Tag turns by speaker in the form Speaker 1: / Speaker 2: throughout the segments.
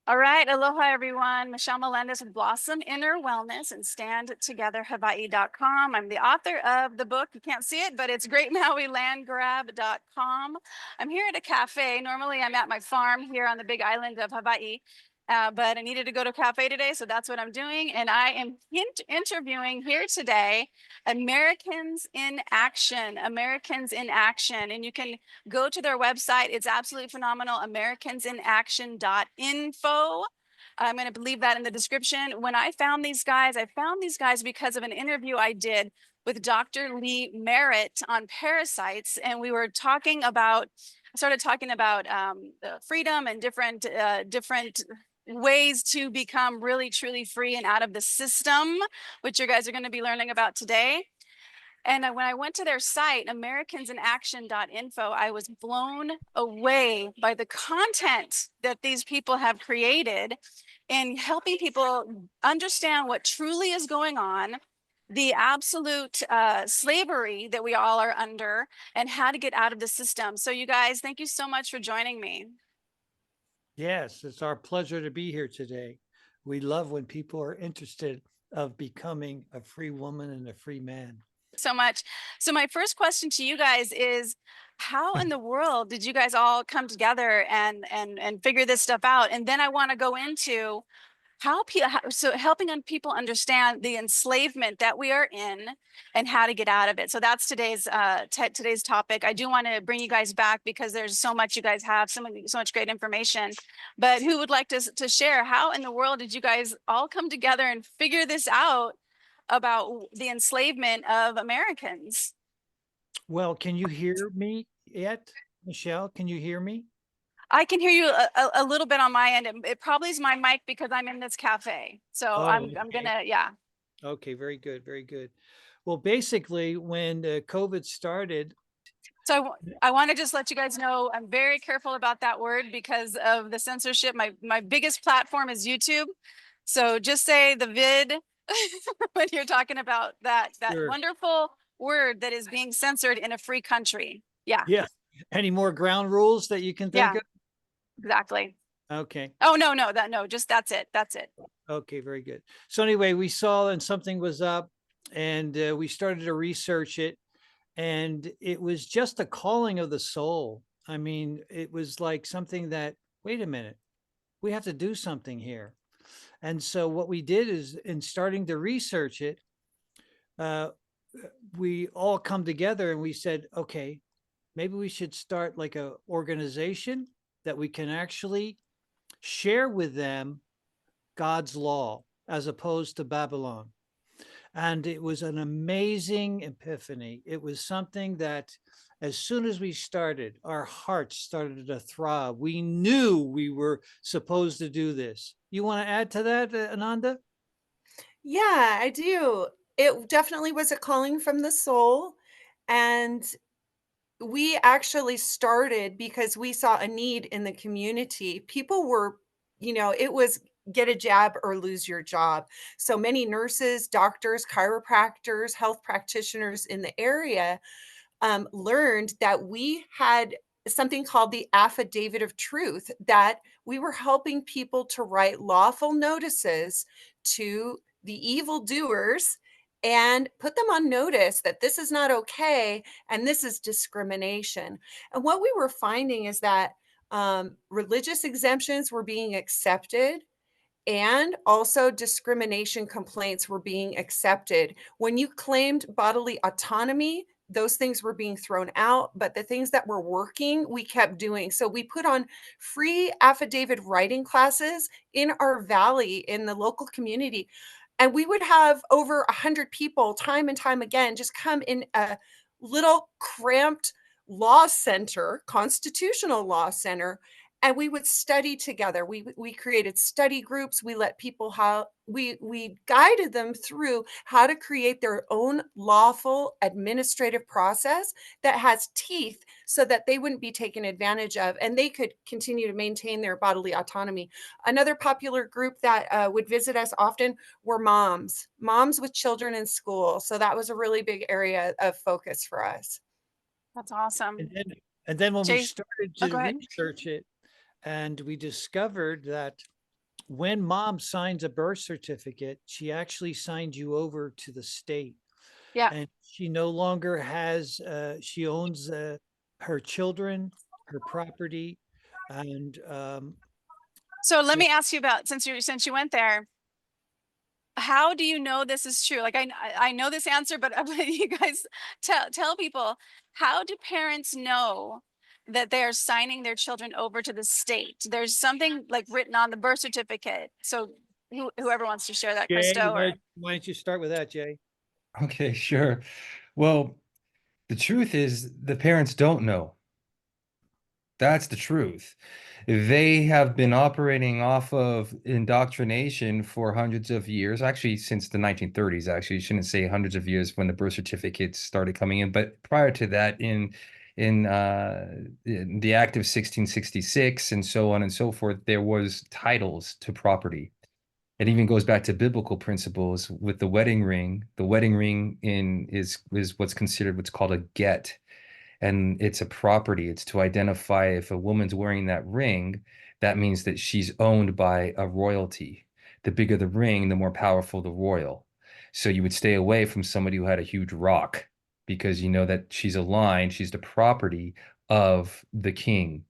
Speaker 1: All right. Aloha, everyone. Michelle Melendez with Blossom Inner Wellness and StandTogetherHawaii.com. I'm the author of the book. You can't see it, but it's GreatMauiLandGrab.com. I'm here at a cafe. Normally, I'm at my farm here on the big island of Hawaii. But I needed to go to a cafe today, so that's what I'm doing. And I am interviewing here today Americans in Action, Americans in Action. And you can go to their website. It's absolutely phenomenal, americansinaction.info. I'm going to leave that in the description. When I found these guys because of an interview I did with Dr. Lee Merritt on parasites. And we were talking about, I started talking about freedom and different ways to become really, truly free and out of the system, which you guys are going to be learning about today. And when I went to their site, americansinaction.info, I was blown away by the content that these people have created in helping people understand what truly is going on, the absolute slavery that we all are under, and how to get out of the system. So, you guys, thank you so much for joining me.
Speaker 2: Yes, it's our pleasure to be here today. We love when people are interested of becoming a free woman and a free man.
Speaker 1: So much. So my first question to you guys is, how in the world did you guys all come together and figure this stuff out? And then I want to go into so helping people understand the enslavement that we are in and how to get out of it. So that's today's topic. I do want to bring you guys back because there's so much you guys have, so much great information. But who would like to share, how in the world did you guys all come together and figure this out about the enslavement of Americans?
Speaker 2: Well, can you hear me yet, Michelle? Can you hear me?
Speaker 1: I can hear you a little bit on my end. It probably is my mic because I'm in this cafe. So
Speaker 2: Oh,
Speaker 1: I'm
Speaker 2: okay.
Speaker 1: gonna, yeah.
Speaker 2: Okay, very good, very good. Well, basically, when COVID started,
Speaker 1: So I want to just let you guys know I'm very careful about that word because of the censorship. My biggest platform is YouTube. So just say the vid when you're talking about that
Speaker 2: sure,
Speaker 1: wonderful word that is being censored in a free country. Yeah,
Speaker 2: yeah. Any more ground rules that you can think
Speaker 1: yeah,
Speaker 2: of?
Speaker 1: exactly.
Speaker 2: Okay,
Speaker 1: Oh no, just that's it. That's it.
Speaker 2: okay, very good. So anyway, we saw and something was up, and we started to research it, and it was just a calling of the soul. I mean, it was like something that, wait a minute, we have to do something here. And so what we did is, in starting to research it, uh, we all come together and we said, okay, maybe we should start like a organization that we can actually share with them God's law as opposed to Babylon. And it was an amazing epiphany. It was something that, as soon as we started, our hearts started to throb. We knew we were supposed to do this. You want to add to that, Ananda?
Speaker 3: Yeah, I do. It definitely was a calling from the soul, and we actually started because we saw a need in the community. People were, it was get a jab or lose your job. So many nurses, doctors, chiropractors, health practitioners in the area learned that we had something called the affidavit of truth, that we were helping people to write lawful notices to the evildoers and put them on notice that this is not okay and this is discrimination. And what we were finding is that religious exemptions were being accepted, and also discrimination complaints were being accepted. When you claimed bodily autonomy, those things were being thrown out, but the things that were working, we kept doing. So we put on free affidavit writing classes in our valley, in the local community. And we would have over 100 people time and time again just come in a little cramped law center, constitutional law center, and we would study together. We created study groups. We let people how we guided them through how to create their own lawful administrative process that has teeth so that they wouldn't be taken advantage of and they could continue to maintain their bodily autonomy. Another popular group that would visit us often were moms with children in school. So that was a really big area of focus for us.
Speaker 1: That's
Speaker 2: And
Speaker 1: awesome.
Speaker 2: then, and then when we
Speaker 1: Chase,
Speaker 2: started
Speaker 1: oh,
Speaker 2: to
Speaker 1: go ahead.
Speaker 2: research it, and we discovered that when mom signs a birth certificate, she actually signs you over to the state,
Speaker 1: Yeah.
Speaker 2: and she no longer has, she owns her children, her property, and
Speaker 1: So let
Speaker 2: yeah,
Speaker 1: me ask you about, since you went there, how do you know this is true? Like I know this answer, but you guys tell people, how do parents know that they are signing their children over to the state? There's something like written on the birth certificate. So whoever wants to share that,
Speaker 2: Jay,
Speaker 1: Christo, or
Speaker 2: why don't you start with that, Jay?
Speaker 4: Okay, sure. Well, the truth is the parents don't know. That's the truth. They have been operating off of indoctrination for hundreds of years, actually since the 1930s, actually. You shouldn't say hundreds of years when the birth certificates started coming in, but prior to that, in the Act of 1666 and so on and so forth, there was titles to property. It even goes back to biblical principles with the wedding ring. The wedding ring is what's considered what's called a get, and it's a property. It's to identify if a woman's wearing that ring, that means that she's owned by a royalty. The bigger the ring, the more powerful the royal. So you would stay away from somebody who had a huge rock because you know that she's aligned, she's the property of the king.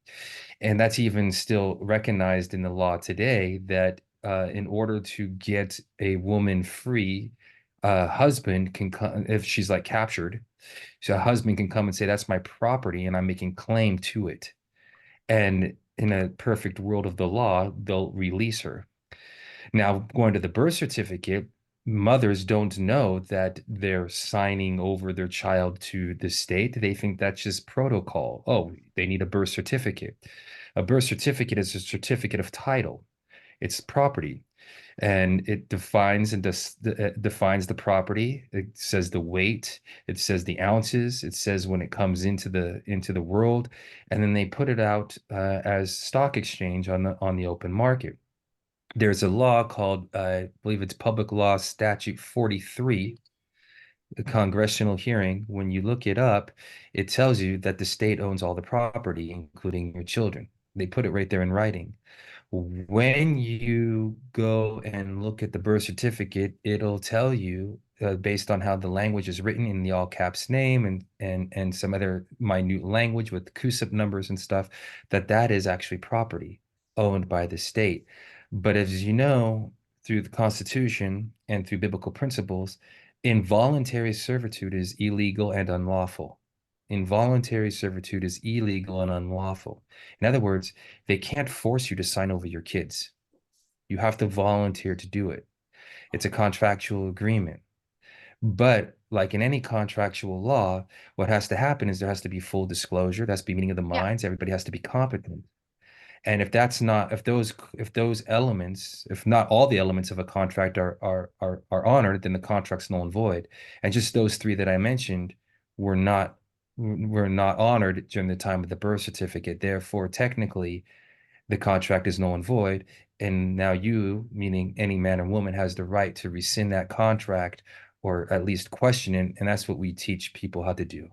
Speaker 4: And that's even still recognized in the law today that in order to get a woman free, a husband can come if she's like captured. So a husband can come and say, "That's my property, and I'm making claim to it." And in a perfect world of the law, they'll release her. Now, going to the birth certificate, mothers don't know that they're signing over their child to the state. They think that's just protocol. Oh, they need a birth certificate. A birth certificate is a certificate of title. It's property, and it defines the property. It says the weight, it says the ounces, it says when it comes into the world, and then they put it out as stock exchange on the open market. There's a law called, I believe it's Public Law Statute 43, a congressional hearing. When you look it up, it tells you that the state owns all the property, including your children. They put it right there in writing. When you go and look at the birth certificate, it'll tell you, based on how the language is written in the all caps name and some other minute language with CUSIP numbers and stuff, that that is actually property owned by the state. But as you know, through the Constitution and through biblical principles, involuntary servitude is illegal and unlawful. Involuntary servitude is illegal and unlawful. In other words, they can't force you to sign over your kids. You have to volunteer to do it. It's a contractual agreement. But like in any contractual law, what has to happen is there has to be full disclosure. There has to be meeting of the
Speaker 1: yeah.
Speaker 4: minds. Everybody has to be competent. And if that's not, if those elements, if not all the elements of a contract are honored, then the contract's null and void. And just those three that I mentioned were not were not honored during the time of the birth certificate. Therefore, technically, the contract is null and void. And now you, meaning any man or woman, has the right to rescind that contract or at least question it. And that's what we teach people how to do.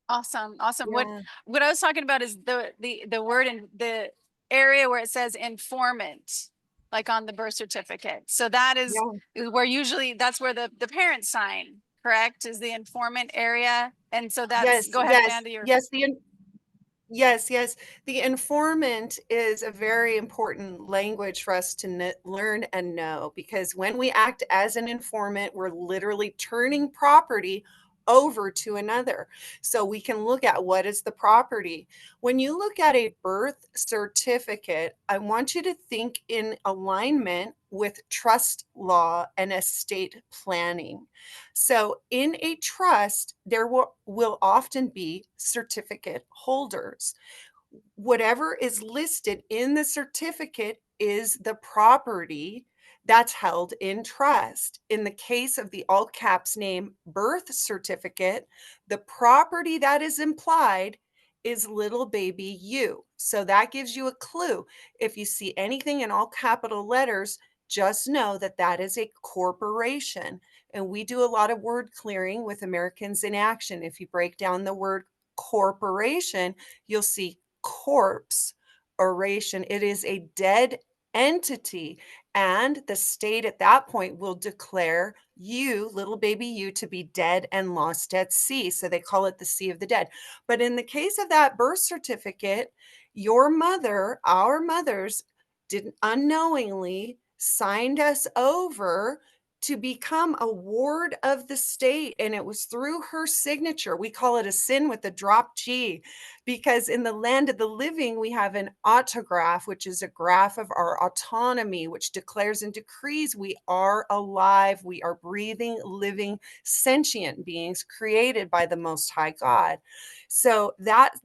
Speaker 1: Awesome. Awesome.
Speaker 3: Yeah.
Speaker 1: What I was talking about is the word in the area where it says informant, like on the birth certificate. So that is
Speaker 3: Yeah.
Speaker 1: where usually that's where the parents sign, correct? Is the informant area. And so that's,
Speaker 3: Yes,
Speaker 1: go ahead,
Speaker 3: yes,
Speaker 1: Amanda, you're
Speaker 3: yes, yes, yes. The informant is a very important language for us to learn and know, because when we act as an informant, we're literally turning property over to another. So we can look at what is the property. When you look at a birth certificate, I want you to think in alignment with trust law and estate planning. So in a trust, there will often be certificate holders. Whatever is listed in the certificate is the property that's held in trust. In the case of the all caps name birth certificate, the property that is implied is little baby you. So that gives you a clue. If you see anything in all capital letters, just know that that is a corporation. And we do a lot of word clearing with Americans in Action. If you break down the word corporation, you'll see corpse oration. It is a dead entity. And the state at that point will declare you, little baby you, to be dead and lost at sea. So they call it the Sea of the Dead. But in the case of that birth certificate, your mother, our mothers, didn't unknowingly signed us over to become a ward of the state, and it was through her signature. We call it a sin with a drop G, because in the land of the living, we have an autograph, which is a graph of our autonomy, which declares and decrees we are alive, we are breathing, living, sentient beings created by the Most High God. So that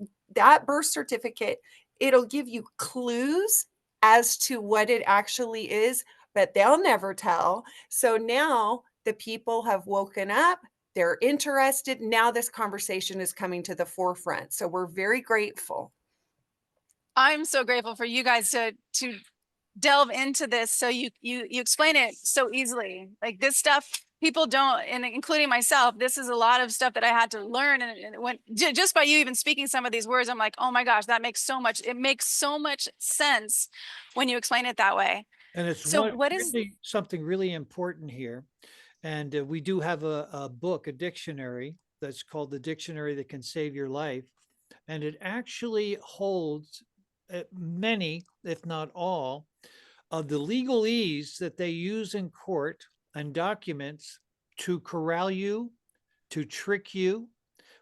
Speaker 3: birth certificate, it'll give you clues as to what it actually is, but they'll never tell. So now the people have woken up, they're interested. Now this conversation is coming to the forefront. So we're very grateful.
Speaker 1: I'm so grateful for you guys to delve into this. So you explain it so easily. Like this stuff, people don't, and including myself, this is a lot of stuff that I had to learn. And when just by you even speaking some of these words, I'm like, oh my gosh, that makes so much, it makes so much sense when you explain it that way.
Speaker 2: And it's
Speaker 1: So what is,
Speaker 2: really something really important here. And we do have a book, a dictionary that's called The Dictionary That Can Save Your Life. And it actually holds many, if not all, of the legalese that they use in court and documents to corral you, to trick you.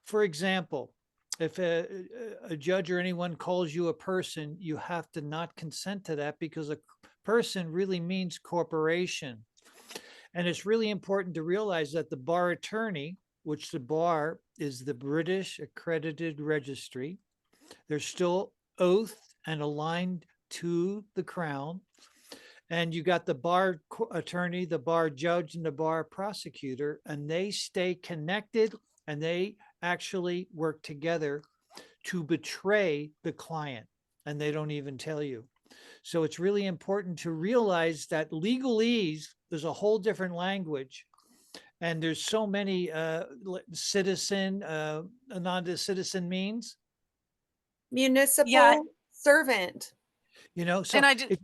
Speaker 2: For example, if a judge or anyone calls you a person, you have to not consent to that, because a person really means corporation. And it's really important to realize that the bar attorney, which the bar is the British accredited registry, they're still oath and aligned to the crown. And you got the bar attorney, the bar judge, and the bar prosecutor, and they stay connected, and they actually work together to betray the client, and they don't even tell you. So it's really important to realize that legalese is a whole different language. And there's so many citizen, non-citizen means,
Speaker 3: Municipal servant.
Speaker 2: so
Speaker 1: and I just,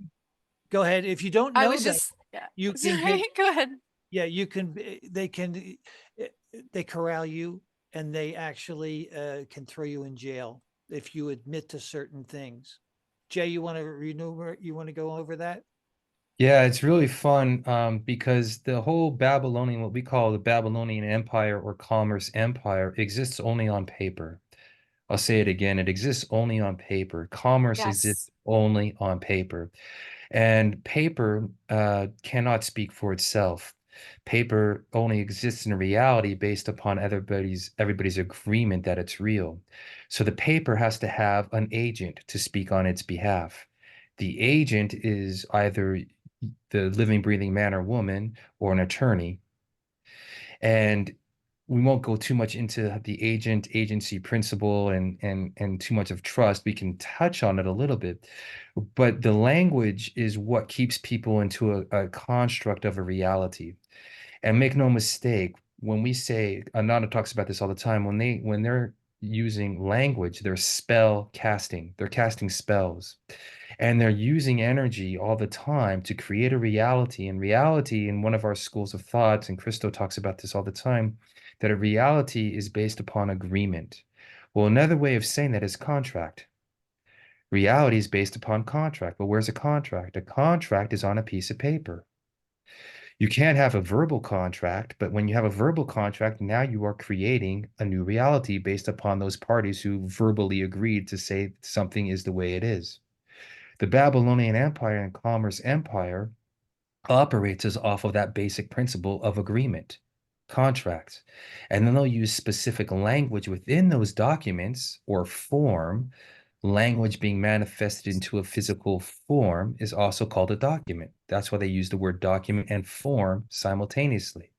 Speaker 2: go ahead. If you don't
Speaker 1: I
Speaker 2: know
Speaker 1: was
Speaker 2: that,
Speaker 1: just, yeah,
Speaker 2: you can
Speaker 1: sorry,
Speaker 2: get,
Speaker 1: go ahead.
Speaker 2: yeah, you can, they corral you, and they actually can throw you in jail if you admit to certain things. Jay, you want to go over that?
Speaker 4: Yeah, it's really fun because the whole Babylonian, what we call the Babylonian Empire or Commerce Empire, exists only on paper. I'll say it again, it exists only on paper. Commerce exists
Speaker 1: Yes.
Speaker 4: only on paper. And paper cannot speak for itself. Paper only exists in reality based upon everybody's agreement that it's real. So the paper has to have an agent to speak on its behalf. The agent is either the living, breathing man or woman or an attorney. And we won't go too much into the agency principle and too much of trust. We can touch on it a little bit, but the language is what keeps people into a construct of a reality. And make no mistake, when we say, Ananda talks about this all the time, when they're using language, they're spell casting, they're casting spells. And they're using energy all the time to create a reality. And reality, in one of our schools of thoughts, and Christo talks about this all the time, that a reality is based upon agreement. Well, another way of saying that is contract. Reality is based upon contract. But where's a contract? A contract is on a piece of paper. You can't have a verbal contract, but when you have a verbal contract, now you are creating a new reality based upon those parties who verbally agreed to say something is the way it is. The Babylonian Empire and Commerce Empire operates as off of that basic principle of agreement, contracts. And then they'll use specific language within those documents or form. Language being manifested into a physical form is also called a document. That's why they use the word document and form simultaneously.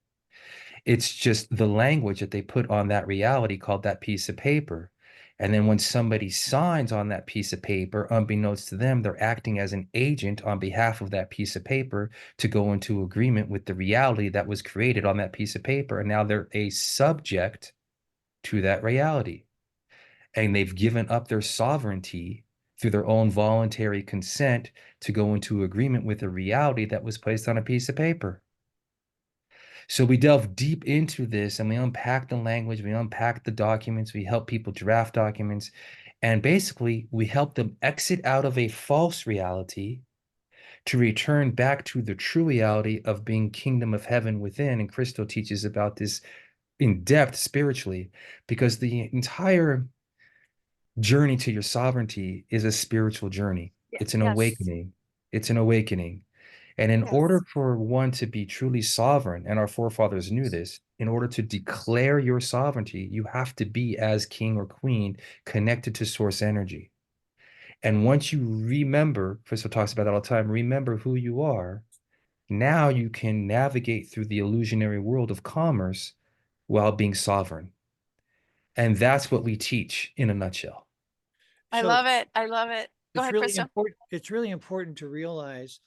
Speaker 4: It's just the language that they put on that reality called that piece of paper. And then when somebody signs on that piece of paper, unbeknownst to them, they're acting as an agent on behalf of that piece of paper to go into agreement with the reality that was created on that piece of paper. And now they're a subject to that reality. And they've given up their sovereignty through their own voluntary consent to go into agreement with a reality that was placed on a piece of paper. So we delve deep into this and we unpack the language, we unpack the documents, we help people draft documents, and basically we help them exit out of a false reality to return back to the true reality of being kingdom of heaven within. And Crystal teaches about this in depth spiritually, because the entire journey to your sovereignty is a spiritual journey. It's an
Speaker 1: Yes.
Speaker 4: awakening. It's an awakening. And in order
Speaker 3: Yes.
Speaker 4: for one to be truly sovereign, and our forefathers knew this, in order to declare your sovereignty, you have to be, as king or queen, connected to source energy. And once you remember, Crystal talks about that all the time, remember who you are, now you can navigate through the illusionary world of commerce while being sovereign. And that's what we teach in a nutshell.
Speaker 1: I
Speaker 2: So
Speaker 1: love it. I love it. Go
Speaker 2: it's
Speaker 1: ahead,
Speaker 2: really
Speaker 1: Krista.
Speaker 2: important. It's really important to realize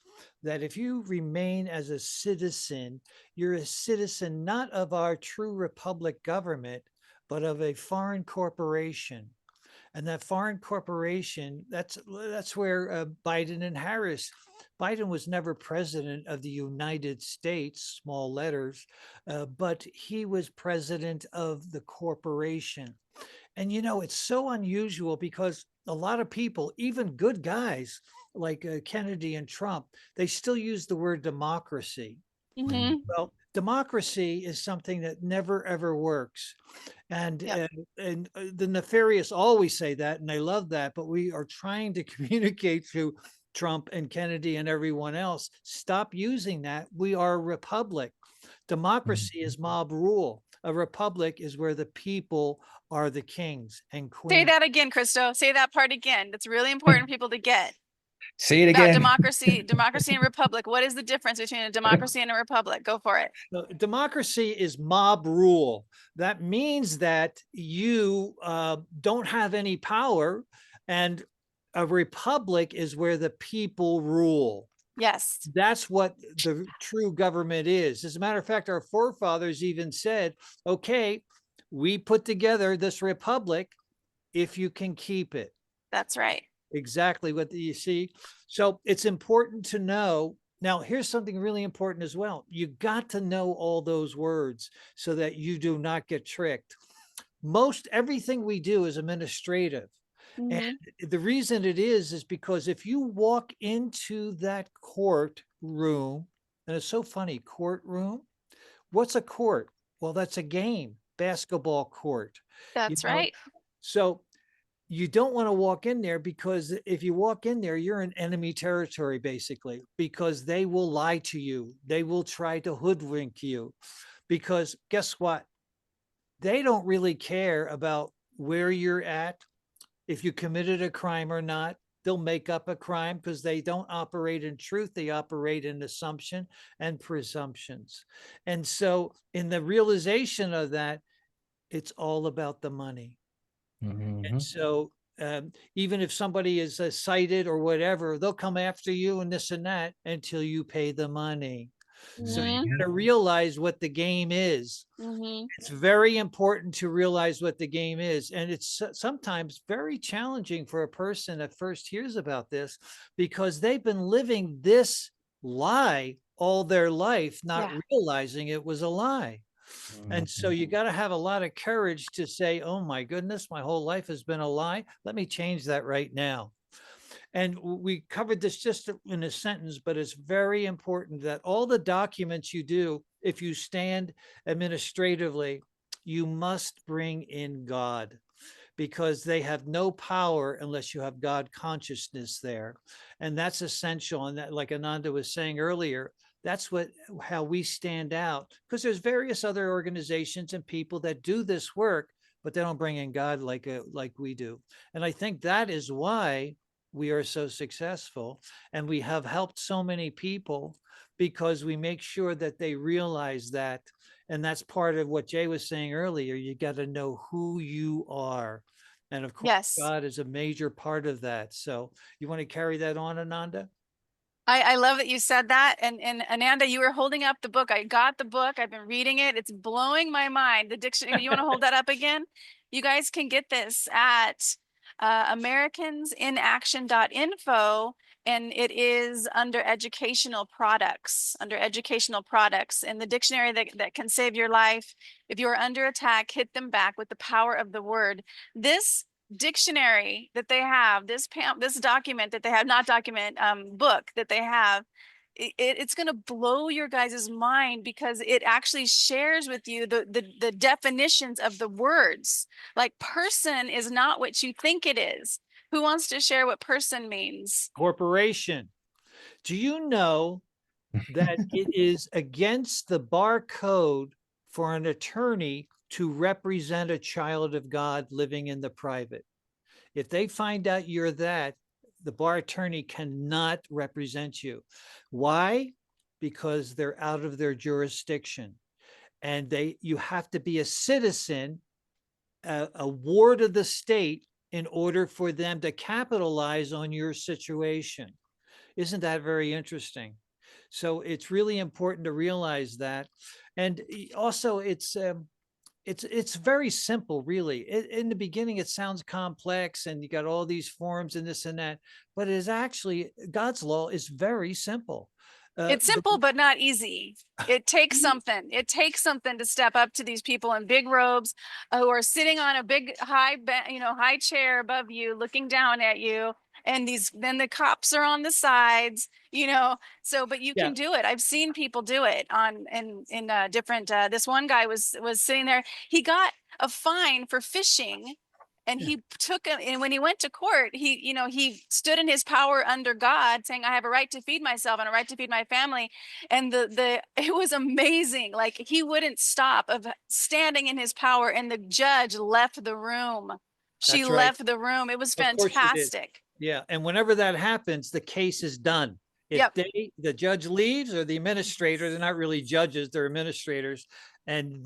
Speaker 2: that if you remain as a citizen, you're a citizen not of our true republic government, but of a foreign corporation. And that foreign corporation, that's where Biden and Harris. Biden was never president of the United States, small letters, but he was president of the corporation. And it's so unusual because a lot of people, even good guys like Kennedy and Trump, they still use the word democracy.
Speaker 1: Mm-hmm.
Speaker 2: Well, democracy is something that never ever works. And
Speaker 1: Yep.
Speaker 2: the nefarious always say that, and they love that. But we are trying to communicate to Trump and Kennedy and everyone else. Stop using that. We are a republic. Democracy is mob rule. A republic is where the people are the kings and
Speaker 1: Say
Speaker 2: queens.
Speaker 1: that again, Christo. Say that part again. That's really important for people to get
Speaker 4: Say it
Speaker 1: about
Speaker 4: again.
Speaker 1: democracy and republic. What is the difference between a democracy and a republic? Go for it.
Speaker 2: No, democracy is mob rule. That means that you don't have any power, and a republic is where the people rule.
Speaker 1: Yes.
Speaker 2: That's what the true government is. As a matter of fact, our forefathers even said, okay, we put together this republic if you can keep it.
Speaker 1: That's right.
Speaker 2: Exactly what you see. So it's important to know. Now, here's something really important as well. You got to know all those words so that you do not get tricked. Most everything we do is administrative. And
Speaker 1: Mm-hmm.
Speaker 2: the reason it is because if you walk into that courtroom, and it's so funny, courtroom, what's a court? Well, that's a game, basketball court. You
Speaker 1: That's
Speaker 2: know,
Speaker 1: right.
Speaker 2: so you don't want to walk in there, because if you walk in there, you're in enemy territory, basically, because they will lie to you. They will try to hoodwink you, because guess what? They don't really care about where you're at, if you committed a crime or not. They'll make up a crime because they don't operate in truth. They operate in assumption and presumptions. And so, in the realization of that, it's all about the money. And so, even if somebody is cited or whatever, they'll come after you and this and that until you pay the money. So you
Speaker 1: Mm-hmm.
Speaker 2: got to realize what the game is.
Speaker 1: Mm-hmm.
Speaker 2: It's very important to realize what the game is. And it's sometimes very challenging for a person that first hears about this, because they've been living this lie all their life, not
Speaker 1: Yeah.
Speaker 2: realizing it was a lie. And so you got to have a lot of courage to say, oh my goodness, my whole life has been a lie. Let me change that right now. And we covered this just in a sentence, but it's very important that all the documents you do, if you stand administratively, you must bring in God, because they have no power unless you have God consciousness there. And that's essential. And that, like Ananda was saying earlier, that's how we stand out, because there's various other organizations and people that do this work, but they don't bring in God like we do. And I think that is why we are so successful, and we have helped so many people, because we make sure that they realize that. And that's part of what Jay was saying earlier. You got to know who you are. And of course,
Speaker 1: Yes.
Speaker 2: God is a major part of that. So you want to carry that on, Ananda?
Speaker 1: I love that you said that. And Ananda, you were holding up the book. I got the book. I've been reading it. It's blowing my mind. The dictionary. You want to hold that up again? You guys can get this at americansinaction.info, and it is under educational products, and the dictionary that can save your life. If you are under attack, hit them back with the power of the word. This dictionary that they have, this document that they have, not document, book that they have, it's going to blow your guys' mind, because it actually shares with you the definitions of the words. Like, person is not what you think it is. Who wants to share what person means?
Speaker 2: Corporation. Do you know that it is against the bar code for an attorney to represent a child of God living in the private? If they find out you're that, the bar attorney cannot represent you. Why? Because they're out of their jurisdiction, and you have to be a citizen, a ward of the state, in order for them to capitalize on your situation. Isn't that very interesting? So it's really important to realize that. And also it's very simple, really. In the beginning, it sounds complex, and you got all these forms and this and that, but it is actually, God's law is very simple.
Speaker 1: It's simple, but not easy. It takes something. It takes something to step up to these people in big robes, who are sitting on a big high chair above you, looking down at you. And then the cops are on the sides, so, but you
Speaker 2: Yeah.
Speaker 1: can do it. I've seen people do it in different, this one guy was sitting there. He got a fine for fishing. And he took him, and when he went to court, he stood in his power under God, saying, I have a right to feed myself and a right to feed my family. And it was amazing. Like, he wouldn't stop of standing in his power, and the judge left the room. She
Speaker 2: That's right.
Speaker 1: left the room. It was
Speaker 2: Of course she did.
Speaker 1: fantastic.
Speaker 2: Yeah. And whenever that happens, the case is done. If
Speaker 1: Yep.
Speaker 2: the judge leaves, or the administrator, they're not really judges, they're administrators. And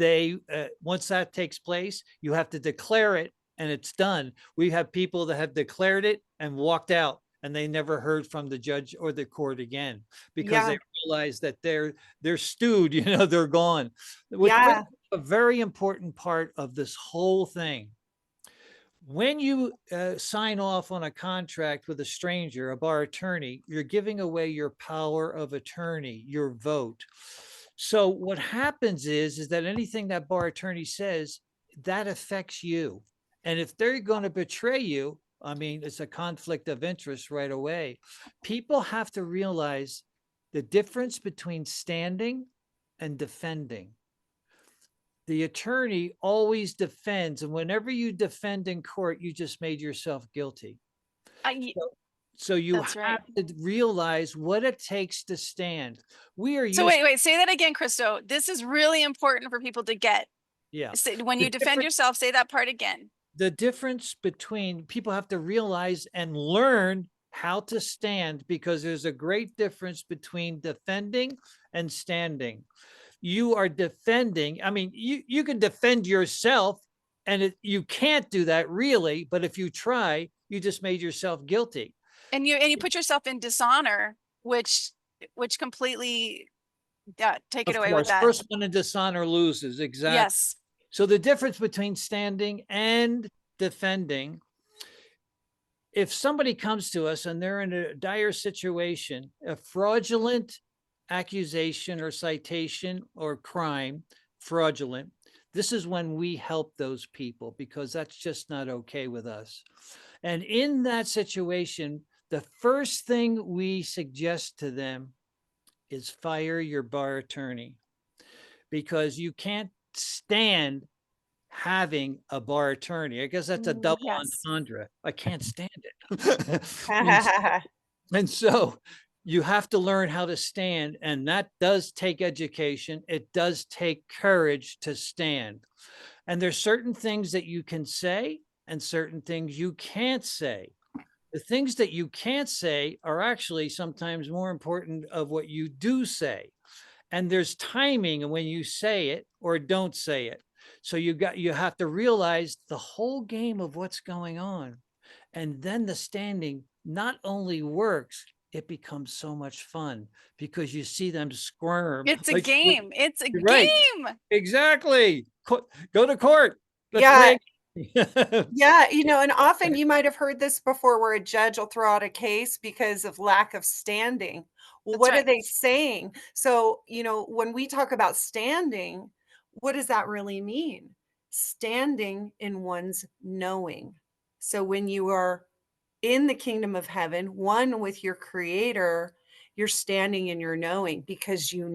Speaker 2: once that takes place, you have to declare it, and it's done. We have people that have declared it and walked out, and they never heard from the judge or the court again, because they realize that they're stewed, they're gone. Which brings up a very important part of this whole thing. When you sign off on a contract with a stranger, a bar attorney, you're giving away your power of attorney, your vote. So what happens is that anything that bar attorney says, that affects you. And if they're going to betray you, I mean, it's a conflict of interest right away. People have to realize the difference between standing and defending. The attorney always defends, and whenever you defend in court, you just made yourself guilty. So you have to realize what it takes to stand.
Speaker 1: So wait, say that again, Christo. This is really important for people to get.
Speaker 2: Yeah.
Speaker 1: When you defend yourself, say that part again.
Speaker 2: The difference between, people have to realize and learn how to stand, because there's a great difference between defending and standing. You are defending. I mean, you can defend yourself, and you can't do that really, but if you try, you just made yourself guilty.
Speaker 1: And you put yourself in dishonor, which completely, take it away with that.
Speaker 2: First one in dishonor loses. Exactly.
Speaker 1: Yes.
Speaker 2: So the difference between standing and defending, if somebody comes to us and they're in a dire situation, a fraudulent accusation or citation or crime, fraudulent, this is when we help those people, because that's just not okay with us. And in that situation, the first thing we suggest to them is fire your bar attorney, because you can't stand having a bar attorney. I guess that's a double entendre. I can't stand it. And so you have to learn how to stand, and that does take education. It does take courage to stand. And there's certain things that you can say and certain things you can't say. The things that you can't say are actually sometimes more important of what you do say. And there's timing when you say it or don't say it. So you have to realize the whole game of what's going on. And then the standing not only works, it becomes so much fun, because you see them squirm.
Speaker 1: It's a game. It's a
Speaker 2: right.
Speaker 1: game.
Speaker 2: Exactly. Go to court. Let's
Speaker 3: Yeah.
Speaker 2: play.
Speaker 3: Yeah, and often you might have heard this before where a judge will throw out a case because of lack of standing. Well,
Speaker 1: That's
Speaker 3: what are
Speaker 1: right.
Speaker 3: they saying? So, when we talk about standing, what does that really mean? Standing in one's knowing. So when you are in the kingdom of heaven, one with your creator, you're standing in your knowing because you're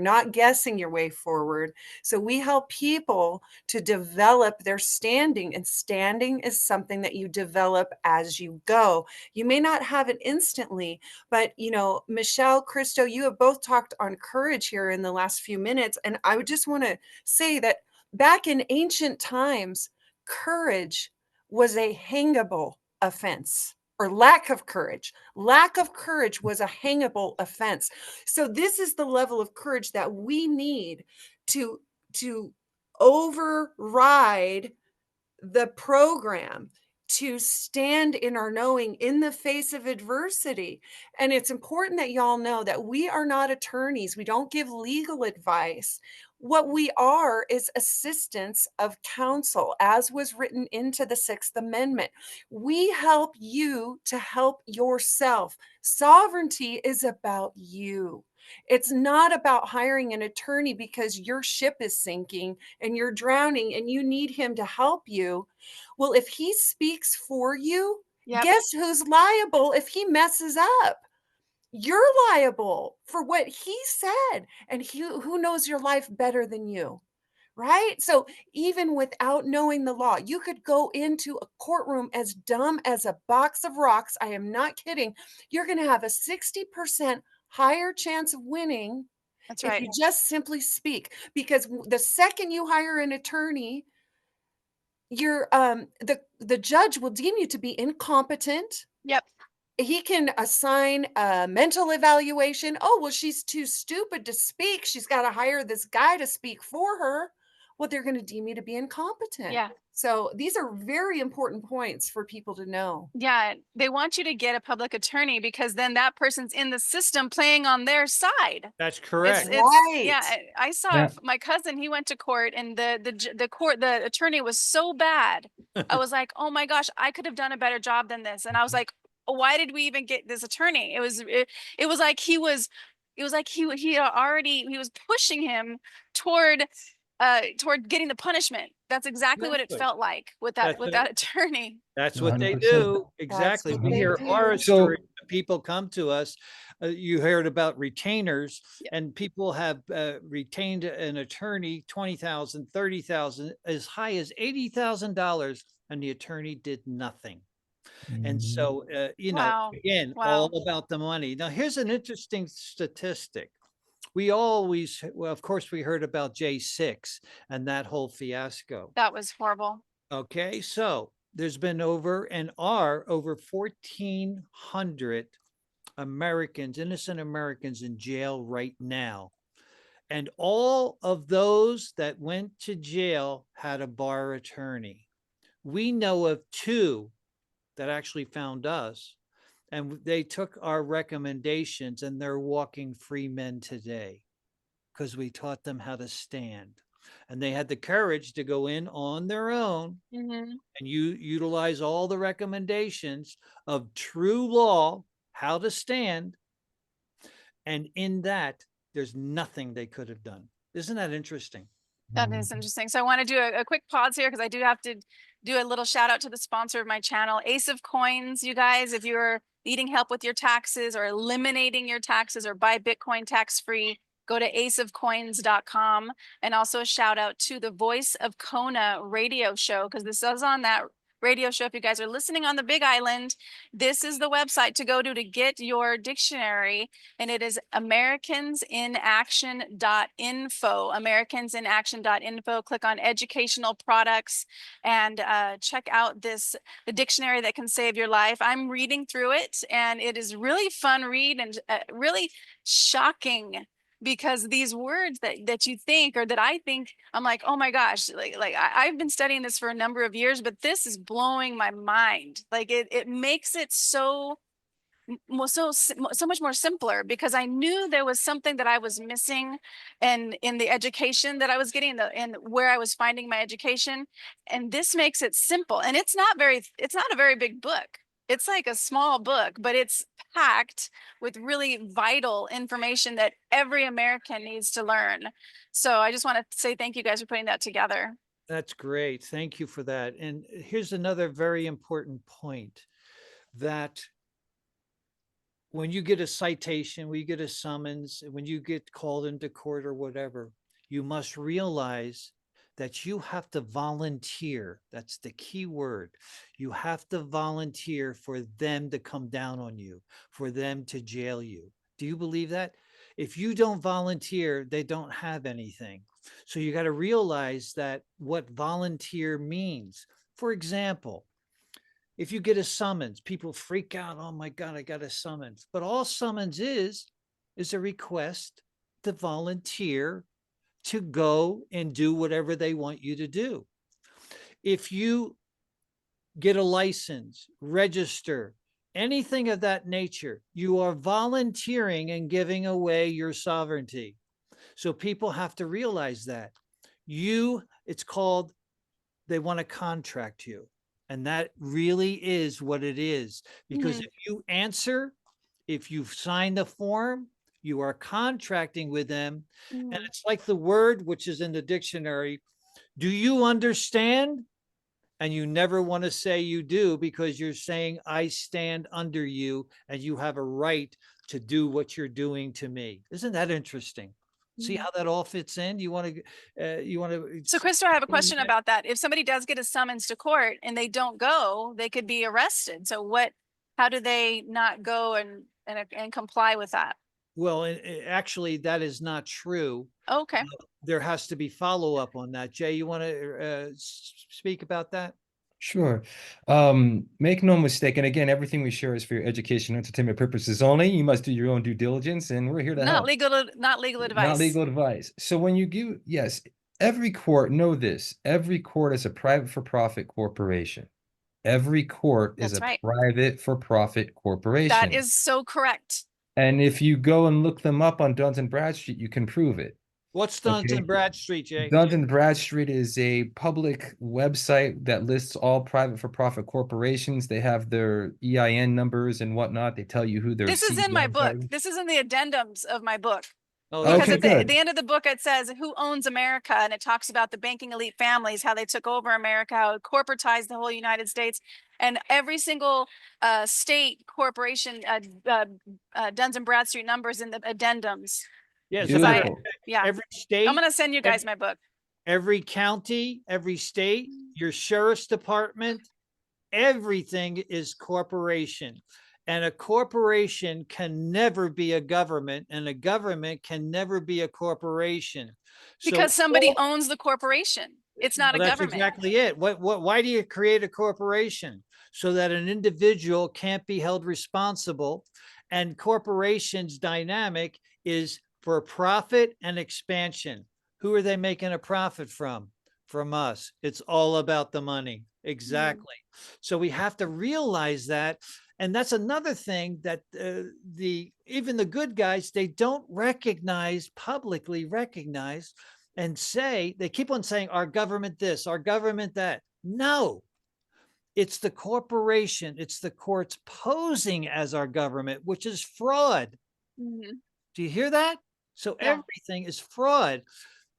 Speaker 3: not guessing your way forward. So we help people to develop their standing, and standing is something that you develop as you go. You may not have it instantly, but Michelle, Christo, you have both talked on courage here in the last few minutes. And I would just want to say that back in ancient times, courage was a hangable offense, or lack of courage. Lack of courage was a hangable offense. So this is the level of courage that we need to to override the program, to stand in our knowing in the face of adversity. And it's important that y'all know that we are not attorneys. We don't give legal advice. What we are is assistants of counsel, as was written into the Sixth Amendment. We help you to help yourself. Sovereignty is about you. It's not about hiring an attorney because your ship is sinking and you're drowning and you need him to help you. Well, if he speaks for you,
Speaker 1: Yep.
Speaker 3: guess who's liable if he messes up? You're liable for what he said. And who knows your life better than you? Right? So even without knowing the law, you could go into a courtroom as dumb as a box of rocks. I am not kidding. You're going to have a 60% higher chance of winning
Speaker 1: That's
Speaker 3: if
Speaker 1: right.
Speaker 3: you just simply speak. Because the second you hire an attorney, the judge will deem you to be incompetent.
Speaker 1: Yep.
Speaker 3: He can assign a mental evaluation. Oh, well, she's too stupid to speak. She's got to hire this guy to speak for her. Well, they're going to deem you to be incompetent.
Speaker 1: Yeah.
Speaker 3: So these are very important points for people to know.
Speaker 1: Yeah. They want you to get a public attorney because then that person's in the system playing on their side.
Speaker 2: That's
Speaker 1: It's
Speaker 2: correct.
Speaker 1: yeah.
Speaker 3: Right.
Speaker 1: I saw
Speaker 4: Yeah.
Speaker 1: my cousin. He went to court, and the attorney was so bad. I was like, oh my gosh, I could have done a better job than this. And I was like, why did we even get this attorney? It was like he was pushing him toward toward getting the punishment. That's exactly what it
Speaker 2: Exactly.
Speaker 1: felt like with
Speaker 2: That's
Speaker 1: that attorney.
Speaker 2: That's what they
Speaker 4: 100%.
Speaker 2: do.
Speaker 3: That's
Speaker 2: Exactly.
Speaker 3: what
Speaker 2: We
Speaker 3: they
Speaker 2: hear
Speaker 3: do.
Speaker 2: horror
Speaker 4: So
Speaker 2: stories. People come to us. You heard about retainers,
Speaker 1: Yeah.
Speaker 2: and people have retained an attorney 20,000, 30,000, as high as $80,000, and the attorney did nothing. And so,
Speaker 1: Wow.
Speaker 2: again,
Speaker 1: Wow.
Speaker 2: all about the money. Now, here's an interesting statistic. Well, of course, we heard about J6 and that whole fiasco.
Speaker 1: That was horrible.
Speaker 2: Okay, so there's been over 1,400 Americans, innocent Americans in jail right now. And all of those that went to jail had a bar attorney. We know of two that actually found us, and they took our recommendations, and they're walking free men today because we taught them how to stand. And they had the courage to go in on their own
Speaker 1: Hmm.
Speaker 2: and you utilize all the recommendations of true law, how to stand. And in that, there's nothing they could have done. Isn't that interesting?
Speaker 1: That is interesting. So I want to do a quick pause here because I do have to do a little shout out to the sponsor of my channel, Ace of Coins. You guys, if you're needing help with your taxes or eliminating your taxes or buy Bitcoin tax free, go to aceofcoins.com. And also a shout out to the Voice of Kona radio show, because this is on that radio show. If you guys are listening on the Big Island, this is the website to go to get your dictionary, and it is americansinaction.info. Americansinaction.info. Click on educational products and check out the dictionary that can save your life. I'm reading through it, and it is really fun read and really shocking, because these words that you think, or that I think, I'm like, oh my gosh, I've been studying this for a number of years, but this is blowing my mind. Like it makes it so so much more simpler, because I knew there was something that I was missing in the education that I was getting, in where I was finding my education. And this makes it simple. And it's not a very big book. It's like a small book, but it's packed with really vital information that every American needs to learn. So I just want to say thank you guys for putting that together.
Speaker 2: That's great. Thank you for that. And here's another very important point, that when you get a citation, when you get a summons, when you get called into court or whatever, you must realize that you have to volunteer. That's the key word. You have to volunteer for them to come down on you, for them to jail you. Do you believe that? If you don't volunteer, they don't have anything. So you got to realize that what volunteer means. For example, if you get a summons, people freak out. Oh my God, I got a summons. But all summons is a request to volunteer to go and do whatever they want you to do. If you get a license, register, anything of that nature, you are volunteering and giving away your sovereignty. So people have to realize that. It's called, they want to contract you. And that really is what it is. Because if you answer, if you sign the form, you are contracting with them. And it's like the word which is in the dictionary. Do you understand? And you never want to say you do, because you're saying, I stand under you and you have a right to do what you're doing to me. Isn't that interesting? See how that all fits in? You want to,
Speaker 1: So Crystal, I have a question about that. If somebody does get a summons to court and they don't go, they could be arrested. So how do they not go and comply with that?
Speaker 2: well, actually, that is not true.
Speaker 1: Okay.
Speaker 2: There has to be follow-up on that. Jay, you want to speak about that?
Speaker 4: Sure. Make no mistake, and again, everything we share is for your education and entertainment purposes only. You must do your own due diligence, and we're here to help.
Speaker 1: Not legal advice.
Speaker 4: Not legal advice. So when you give, yes, every court, know this, every court is a private for-profit corporation. Every court is
Speaker 1: That's right.
Speaker 4: private for-profit corporation.
Speaker 1: That is so correct.
Speaker 4: And if you go and look them up on Duns and Bradstreet, you can prove it.
Speaker 2: What's Duns and Bradstreet, Jay?
Speaker 4: Duns and Bradstreet is a public website that lists all private for-profit corporations. They have their EIN numbers and whatnot. They tell you who their
Speaker 1: This is in my
Speaker 4: CEOs
Speaker 1: book.
Speaker 4: are.
Speaker 1: This is in the addendums of my book.
Speaker 2: Oh,
Speaker 1: Because
Speaker 4: okay,
Speaker 1: at the end of the book, it says who owns America, and it talks about the banking elite families, how they took over America, how it corporatized the whole United States, and every single state corporation, Duns and Bradstreet numbers in the addendums.
Speaker 2: yes.
Speaker 4: Beautiful.
Speaker 1: Yeah,
Speaker 2: Every state.
Speaker 1: I'm going to send you guys my book.
Speaker 2: Every county, every state, your sheriff's department, everything is corporation. And a corporation can never be a government, and a government can never be a corporation.
Speaker 1: Because somebody owns the corporation. It's not a
Speaker 2: that's
Speaker 1: government.
Speaker 2: exactly it. Why do you create a corporation? So that an individual can't be held responsible. And corporations' dynamic is for profit and expansion. Who are they making a profit from? From us. It's all about the money. Exactly. So we have to realize that. And that's another thing that even the good guys, they don't publicly recognize and say, they keep on saying our government this, our government that. No, it's the corporation. It's the courts posing as our government, which is fraud. Do you hear that? So everything is fraud.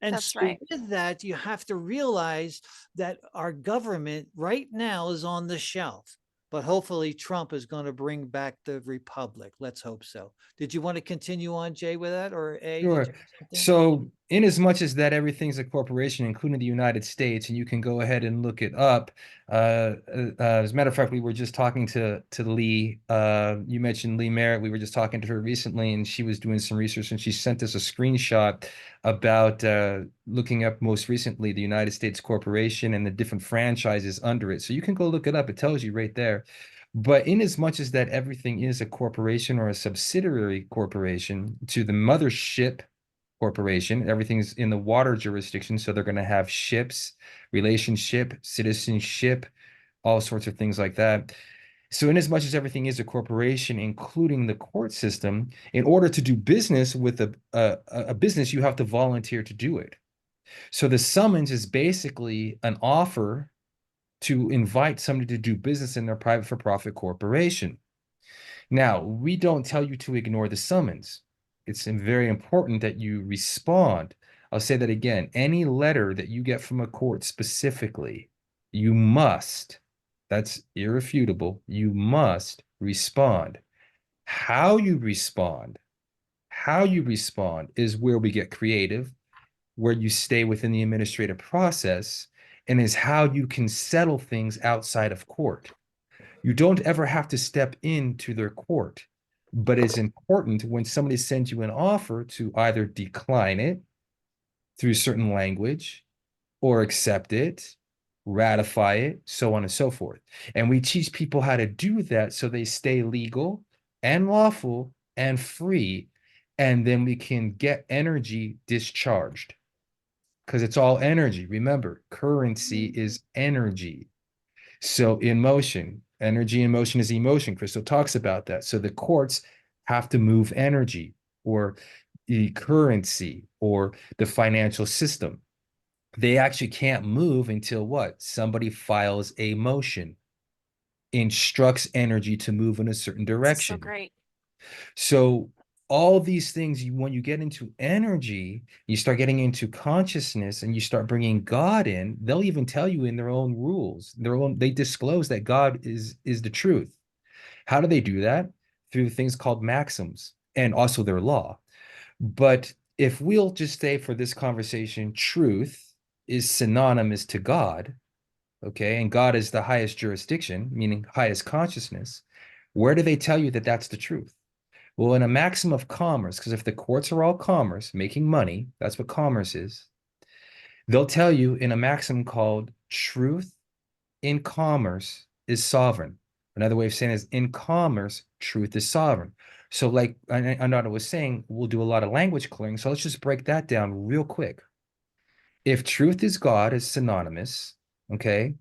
Speaker 2: And
Speaker 1: that's
Speaker 2: so
Speaker 1: right.
Speaker 2: with that, you have to realize that our government right now is on the shelf. But hopefully Trump is going to bring back the republic. Let's hope so. Did you want to continue on, Jay, with that? Or A?
Speaker 4: Sure. So in as much as that everything's a corporation, including the United States, and you can go ahead and look it up. As a matter of fact, we were just talking to Lee. You mentioned Lee Merritt. We were just talking to her recently, and she was doing some research, and she sent us a screenshot about looking up most recently the United States Corporation and the different franchises under it. So you can go look it up. It tells you right there. But in as much as that everything is a corporation or a subsidiary corporation to the mothership corporation, everything's in the water jurisdiction. So they're going to have ships, relationship, citizenship, all sorts of things like that. So in as much as everything is a corporation, including the court system, in order to do business with a business, you have to volunteer to do it. So the summons is basically an offer to invite somebody to do business in their private for-profit corporation. Now, we don't tell you to ignore the summons. It's very important that you respond. I'll say that again. Any letter that you get from a court specifically, you must, that's irrefutable, you must respond. How you respond is where we get creative, where you stay within the administrative process, and is how you can settle things outside of court. You don't ever have to step into their court, but it's important when somebody sends you an offer to either decline it through certain language or accept it, ratify it, so on and so forth. And we teach people how to do that so they stay legal and lawful and free. And then we can get energy discharged because it's all energy. Remember, currency is energy. So in motion, energy in motion is emotion. Crystal talks about that. So the courts have to move energy or the currency or the financial system. They actually can't move until what? Somebody files a motion, instructs energy to move in a certain
Speaker 1: This is so
Speaker 4: direction.
Speaker 1: great.
Speaker 4: So all these things, when you get into energy, you start getting into consciousness and you start bringing God in, they'll even tell you in their own rules, they disclose that God is the truth. How do they do that? Through things called maxims and also their law. But if we'll just say for this conversation, truth is synonymous to God, okay, and God is the highest jurisdiction, meaning highest consciousness, where do they tell you that that's the truth? Well, in a maxim of commerce, because if the courts are all commerce, making money, that's what commerce is, they'll tell you in a maxim called truth in commerce is sovereign. Another way of saying is in commerce, truth is sovereign. So like Ananda was saying, we'll do a lot of language clearing. So let's just break that down real quick. If truth is God is synonymous, okay,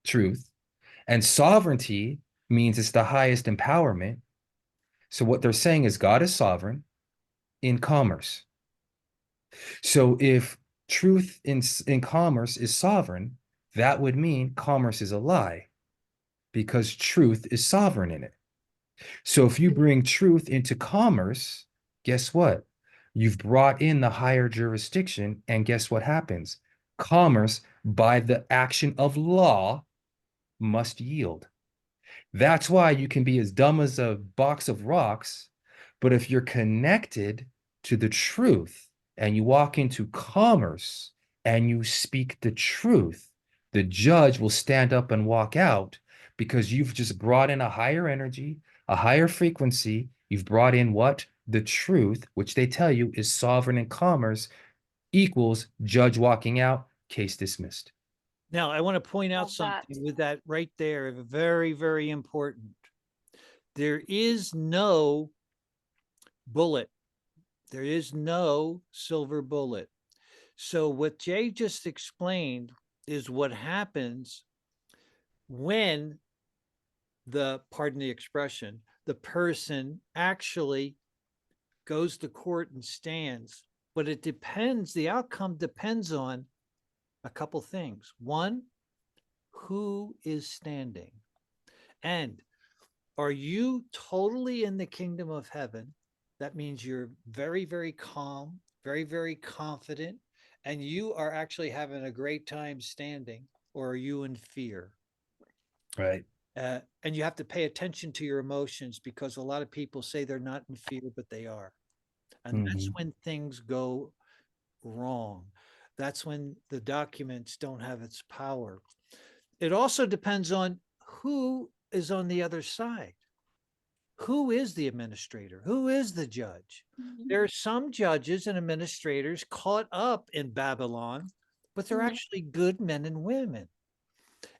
Speaker 4: truth, and sovereignty means it's the highest empowerment. So what they're saying is God is sovereign in commerce. So if truth in commerce is sovereign, that would mean commerce is a lie because truth is sovereign in it. So if you bring truth into commerce, guess what? You've brought in the higher jurisdiction, and guess what happens? Commerce, by the action of law, must yield. That's why you can be as dumb as a box of rocks, but if you're connected to the truth and you walk into commerce and you speak the truth, the judge will stand up and walk out because you've just brought in a higher energy, a higher frequency. You've brought in what? The truth, which they tell you is sovereign in commerce, equals judge walking out, case dismissed.
Speaker 2: Now, I want to point out
Speaker 1: Love that.
Speaker 2: something with that right there, very, very important. There is no bullet. There is no silver bullet. So what Jay just explained is what happens when pardon the expression, the person actually goes to court and stands. But it depends, the outcome depends on a couple things. One, who is standing? And are you totally in the kingdom of heaven? That means you're very, very calm, very, very confident, and you are actually having a great time standing, or are you in fear?
Speaker 4: Right.
Speaker 2: And you have to pay attention to your emotions because a lot of people say they're not in fear, but they are. And that's when things go wrong. That's when the documents don't have its power. It also depends on who is on the other side. Who is the administrator? Who is the judge? There are some judges and administrators caught up in Babylon, but they're actually good men and women.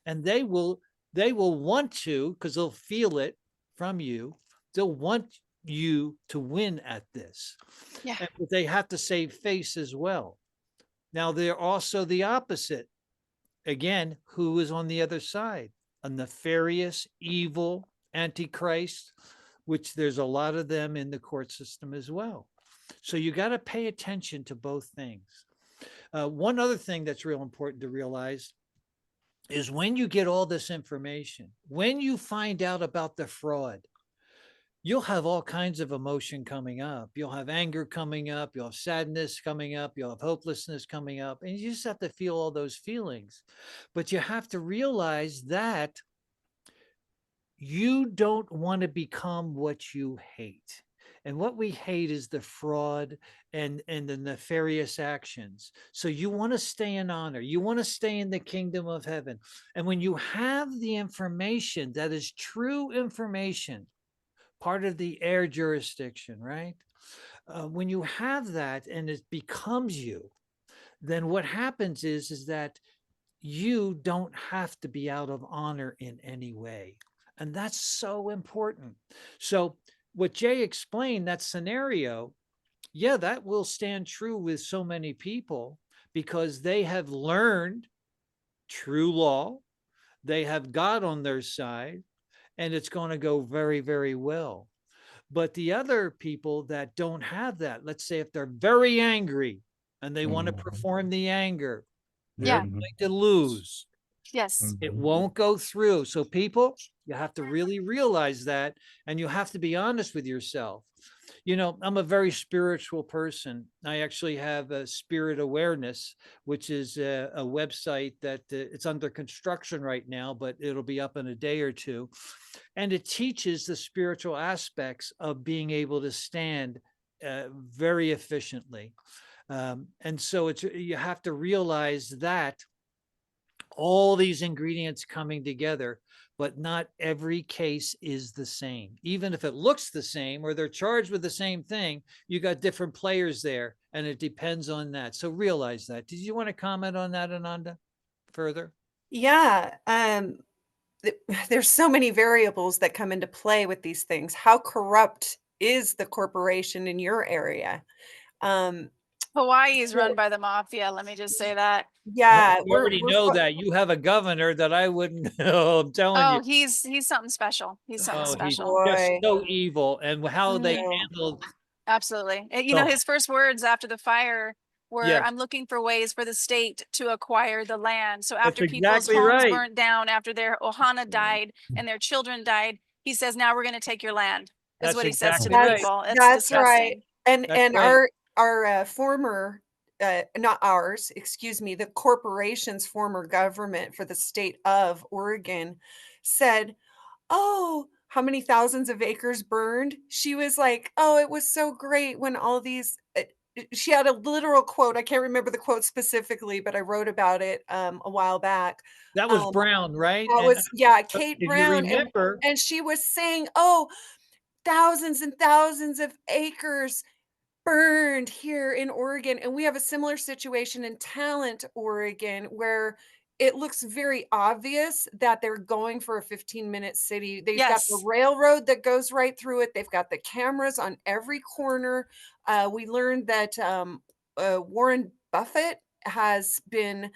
Speaker 2: And they will want to, because they'll feel it from you, they'll want you to win at this.
Speaker 1: Yeah.
Speaker 2: But they have to save face as well. Now, they're also the opposite. Again, who is on the other side? A nefarious, evil Antichrist, which there's a lot of them in the court system as well. So you got to pay attention to both things. One other thing that's real important to realize is when you get all this information, when you find out about the fraud, you'll have all kinds of emotion coming up. You'll have anger coming up. You'll have sadness coming up. You'll have hopelessness coming up. And you just have to feel all those feelings. But you have to realize that you don't want to become what you hate. And what we hate is the fraud and the nefarious actions. So you want to stay in honor. You want to stay in the kingdom of heaven. And when you have the information that is true information, part of the air jurisdiction, right? When you have that and it becomes you, then what happens is that you don't have to be out of honor in any way. And that's so important. So what Jay explained, that scenario, yeah, that will stand true with so many people because they have learned true law. They have God on their side, and it's going to go very, very well. But the other people that don't have that, let's say if they're very angry and they want to perform the anger, they're
Speaker 1: Yeah.
Speaker 2: going to lose.
Speaker 1: Yes.
Speaker 2: It won't go through. So people, you have to really realize that, and you have to be honest with yourself. You know, I'm a very spiritual person. I actually have a Spirit Awareness, which is a website that it's under construction right now, but it'll be up in a day or two. And it teaches the spiritual aspects of being able to stand very efficiently. And so you have to realize that all these ingredients coming together, but not every case is the same. Even if it looks the same or they're charged with the same thing, you got different players there, and it depends on that. So realize that. Did you want to comment on that, Ananda, further?
Speaker 3: Yeah, there's so many variables that come into play with these things. How corrupt is the corporation in your area? Um,
Speaker 1: Hawaii is
Speaker 3: so
Speaker 1: run by the mafia. Let me just say that.
Speaker 2: No,
Speaker 3: yeah,
Speaker 2: we already know that. You have a governor that I wouldn't know. I'm telling you.
Speaker 1: Oh, he's something special. He's something
Speaker 2: Oh, he's
Speaker 1: special.
Speaker 2: just
Speaker 3: boy,
Speaker 2: so evil. And how they
Speaker 3: no.
Speaker 2: handled.
Speaker 1: Absolutely. You know,
Speaker 2: Oh,
Speaker 1: his first words after the fire were,
Speaker 2: yes,
Speaker 1: I'm looking for ways for the state to acquire the land. So
Speaker 2: that's
Speaker 1: after people's
Speaker 2: exactly
Speaker 1: homes
Speaker 2: right.
Speaker 1: burnt down, after their ohana died and their children died, he says, now we're going to take your land, is
Speaker 2: That's
Speaker 1: what he says to
Speaker 2: exactly
Speaker 1: the
Speaker 2: right.
Speaker 1: people. It's
Speaker 3: That's right.
Speaker 1: disgusting.
Speaker 2: That's
Speaker 3: And
Speaker 2: right.
Speaker 3: our former not ours, excuse me, the corporation's former government for the state of Oregon said, "Oh, how many thousands of acres burned?" She was like, "Oh, it was so great when all these" she had a literal quote. I can't remember the quote specifically, but I wrote about it a while back.
Speaker 2: That was
Speaker 3: Um,
Speaker 2: Brown, right?
Speaker 3: that
Speaker 2: And
Speaker 3: was yeah, Kate
Speaker 2: if you
Speaker 3: Brown,
Speaker 2: remember,
Speaker 3: and she was saying, "Oh, thousands and thousands of acres burned here in Oregon," and we have a similar situation in Talent, Oregon, where it looks very obvious that they're going for a 15-minute city. They've got the
Speaker 1: Yes,
Speaker 3: railroad that goes right through it. They've got the cameras on every corner. We learned that Warren Buffett has been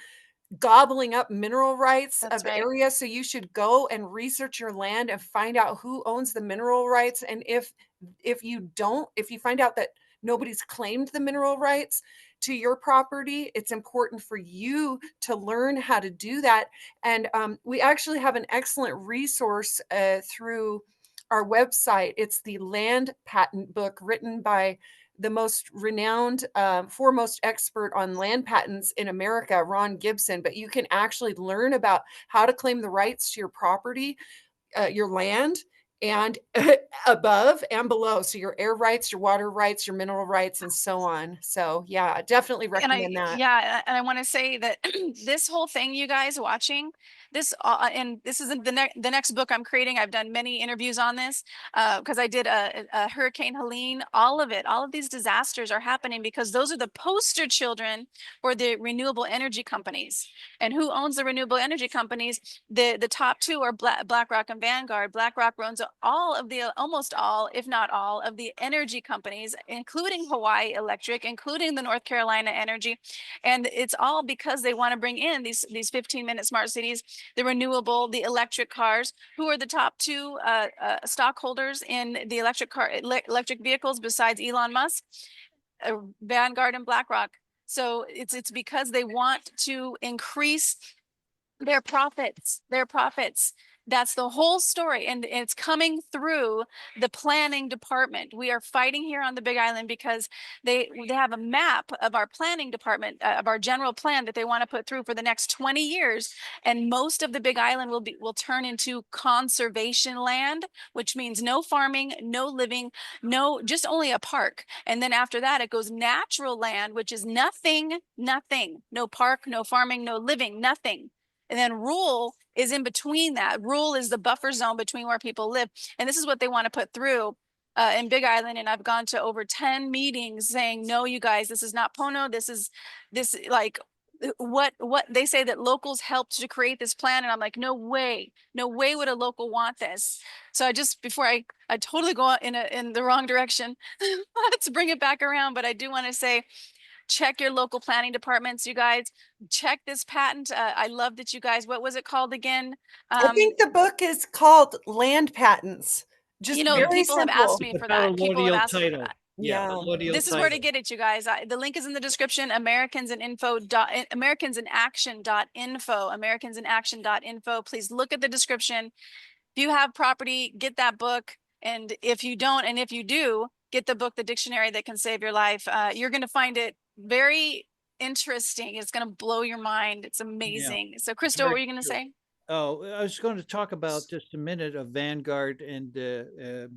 Speaker 3: gobbling up mineral rights
Speaker 1: that's
Speaker 3: of
Speaker 1: right.
Speaker 3: area, so you should go and research your land and find out who owns the mineral rights, and if you don't, if you find out that nobody's claimed the mineral rights to your property, it's important for you to learn how to do that. And we actually have an excellent resource through our website. It's the land patent book written by the most renowned, foremost expert on land patents in America, Ron Gibson. But you can actually learn about how to claim the rights to your property, your land, and above and below. So your air rights, your water rights, your mineral rights, and so on. So yeah, I definitely
Speaker 1: And
Speaker 3: recommend that.
Speaker 1: yeah, and I want to say that this whole thing, you guys watching this, and this is the next book I'm creating. I've done many interviews on this because I did a Hurricane Helene. All of these disasters are happening because those are the poster children for the renewable energy companies. And who owns the renewable energy companies? The top two are BlackRock and Vanguard. BlackRock almost all, if not all, of the energy companies, including Hawaii Electric, including the North Carolina Energy. And it's all because they want to bring in these 15-minute smart cities, the renewable, the electric cars. Who are the top two stockholders in the electric vehicles besides Elon Musk? Vanguard and BlackRock. So it's because they want to increase their profits. That's the whole story. And it's coming through the planning department. We are fighting here on the Big Island because they have a map of our planning department, of our general plan that they want to put through for the next 20 years. And most of the Big Island will turn into conservation land, which means no farming, no living, just only a park. And then after that, it goes natural land, which is nothing, no park, no farming, no living, nothing. And then rural is in between that. Rural is the buffer zone between where people live. And this is what they want to put through in Big Island. And I've gone to over 10 meetings saying, no, you guys, this is not Pono. This like what they say that locals helped to create this plan. And I'm like, no way would a local want this. So before I totally go in the wrong direction, let's bring it back around. But I do want to say, check your local planning departments, you guys. Check this patent. I love that you guys, what was it called again?
Speaker 3: I think the book is called Land Patents. Just very
Speaker 1: people have
Speaker 3: simple.
Speaker 1: asked me for
Speaker 2: Without a
Speaker 1: that. People have
Speaker 2: allodial
Speaker 1: asked me for
Speaker 2: title.
Speaker 1: that.
Speaker 2: Yeah,
Speaker 3: Yeah.
Speaker 2: allodial
Speaker 1: This is where to
Speaker 2: title.
Speaker 1: get it, you guys. The link is in the description. Americansinaction.info. Americansinaction.info. Please look at the description. If you have property, get that book. And if you don't, and if you do, get the book, The Dictionary That Can Save Your Life. You're going to find it very interesting. It's going to blow your mind. It's amazing. So, Krista, what were you going to say?
Speaker 2: Oh, I was going to talk about just a minute of Vanguard and the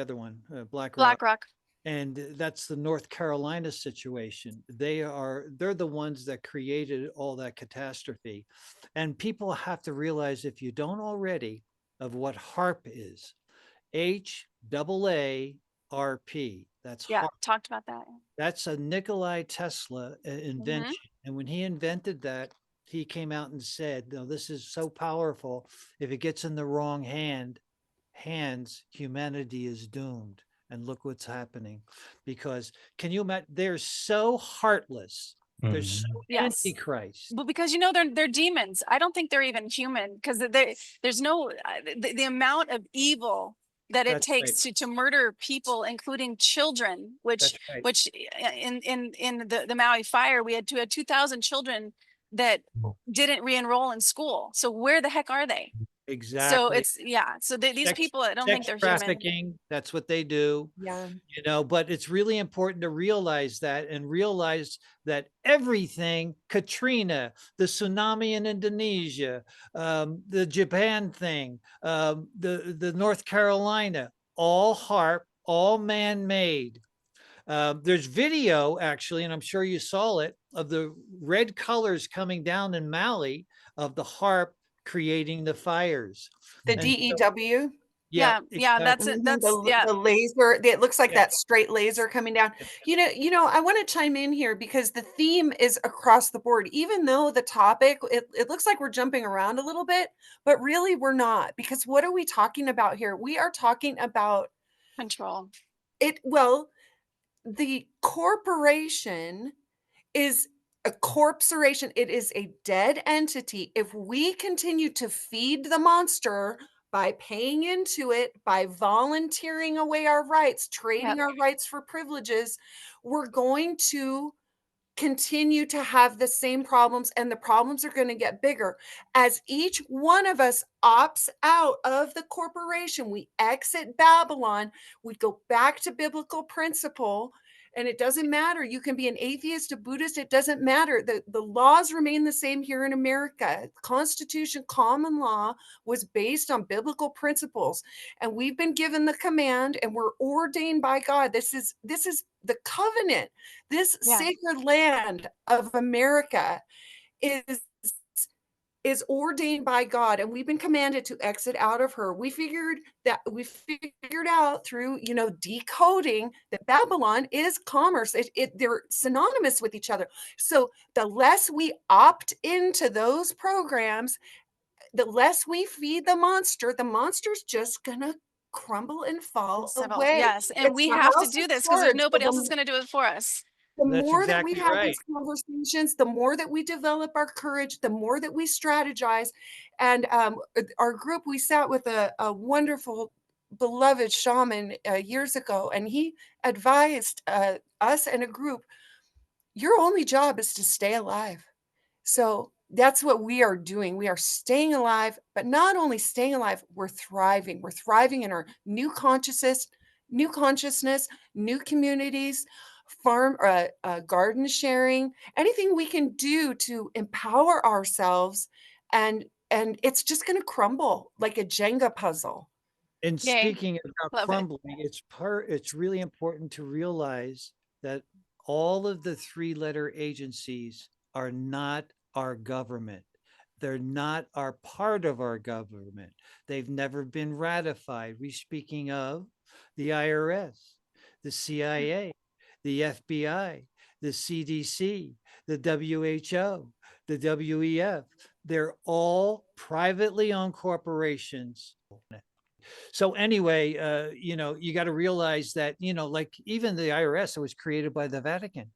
Speaker 2: other one, BlackRock.
Speaker 1: BlackRock.
Speaker 2: And that's the North Carolina situation. They're the ones that created all that catastrophe. And people have to realize, if you don't already, of what HARP is. HAARP. That's HARP.
Speaker 1: Talked about that.
Speaker 2: That's a Nikolai Tesla invention. And when he invented that, he came out and said, no, this is so powerful. If it gets in the wrong hands, humanity is doomed. And look what's happening. Because can you imagine, they're so heartless. They're so antichrist.
Speaker 1: Well, because they're demons. I don't think they're even human, because there's no the amount of evil that it takes to murder people, including children, which in the Maui fire, we had 2,000 children that didn't re-enroll in school. So where the heck are they?
Speaker 2: Exactly.
Speaker 1: So it's so these people, I don't think they're
Speaker 2: trafficking,
Speaker 1: human.
Speaker 2: that's what they do.
Speaker 3: Yeah.
Speaker 2: But it's really important to realize that, and realize that everything, Katrina, the tsunami in Indonesia, the Japan thing, the North Carolina, all HARP, all man-made. There's video, actually, and I'm sure you saw it, of the red colors coming down in Maui of the HARP creating the fires.
Speaker 3: The DEW.
Speaker 1: Yeah, that's it. That's
Speaker 3: the laser. It looks like that straight laser coming down. I want to chime in here because the theme is across the board. Even though the topic, it looks like we're jumping around a little bit, but really we're not. Because what are we talking about here? We are talking about
Speaker 1: control.
Speaker 3: The corporation is a corporation. It is a dead entity. If we continue to feed the monster by paying into it, by volunteering away our rights, trading our rights for privileges, we're going to continue to have the same problems, and the problems are going to get bigger. As each one of us opts out of the corporation, we exit Babylon, we go back to biblical principle. And it doesn't matter. You can be an atheist, a Buddhist. It doesn't matter. The laws remain the same here in America. Constitution, common law was based on biblical principles. And we've been given the command, and we're ordained by God. This is the covenant. This sacred land of America is ordained by God, and we've been commanded to exit out of her. We figured out through, decoding that Babylon is commerce. They're synonymous with each other. So the less we opt into those programs, the less we feed the monster's just gonna crumble and fall
Speaker 1: Several,
Speaker 3: away.
Speaker 1: yes, and
Speaker 3: It's
Speaker 1: we
Speaker 3: the
Speaker 1: have to
Speaker 3: house
Speaker 1: do
Speaker 3: of
Speaker 1: this because there's
Speaker 3: cards. So
Speaker 1: nobody else is gonna do it for us.
Speaker 3: the
Speaker 2: That's
Speaker 3: more that we
Speaker 2: exactly
Speaker 3: have
Speaker 2: right.
Speaker 3: these conversations, the more that we develop our courage, the more that we strategize. And our group, we sat with a wonderful, beloved shaman years ago, and he advised us and a group, your only job is to stay alive. So that's what we are doing. We are staying alive, but not only staying alive, we're thriving. We're thriving in our new consciousness, new communities, farm, garden sharing, anything we can do to empower ourselves, and it's just going to crumble like a Jenga puzzle.
Speaker 2: And
Speaker 1: Yay,
Speaker 2: speaking about
Speaker 1: love it.
Speaker 2: crumbling, it's really important to realize that all of the three-letter agencies are not our government. They're not our part of our government. They've never been ratified. We're speaking of the IRS, the CIA, the FBI, the CDC, the WHO, the WEF. They're all privately owned corporations. So anyway, you got to realize that, like even the IRS was created by the Vatican,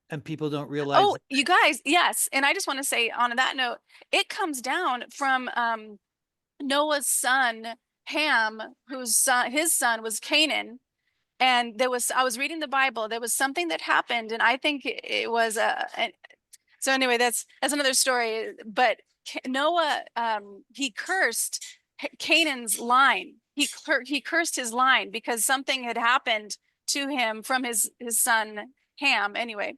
Speaker 2: and people don't realize.
Speaker 1: Oh, you guys, yes, and I just want to say on that note, it comes down from Noah's son Ham, his son was Canaan. And I was reading the Bible, there was something that happened, and I think it was so anyway, that's another story. But Noah, he cursed Canaan's line. He cursed his line because something had happened to him from his son Ham. Anyway,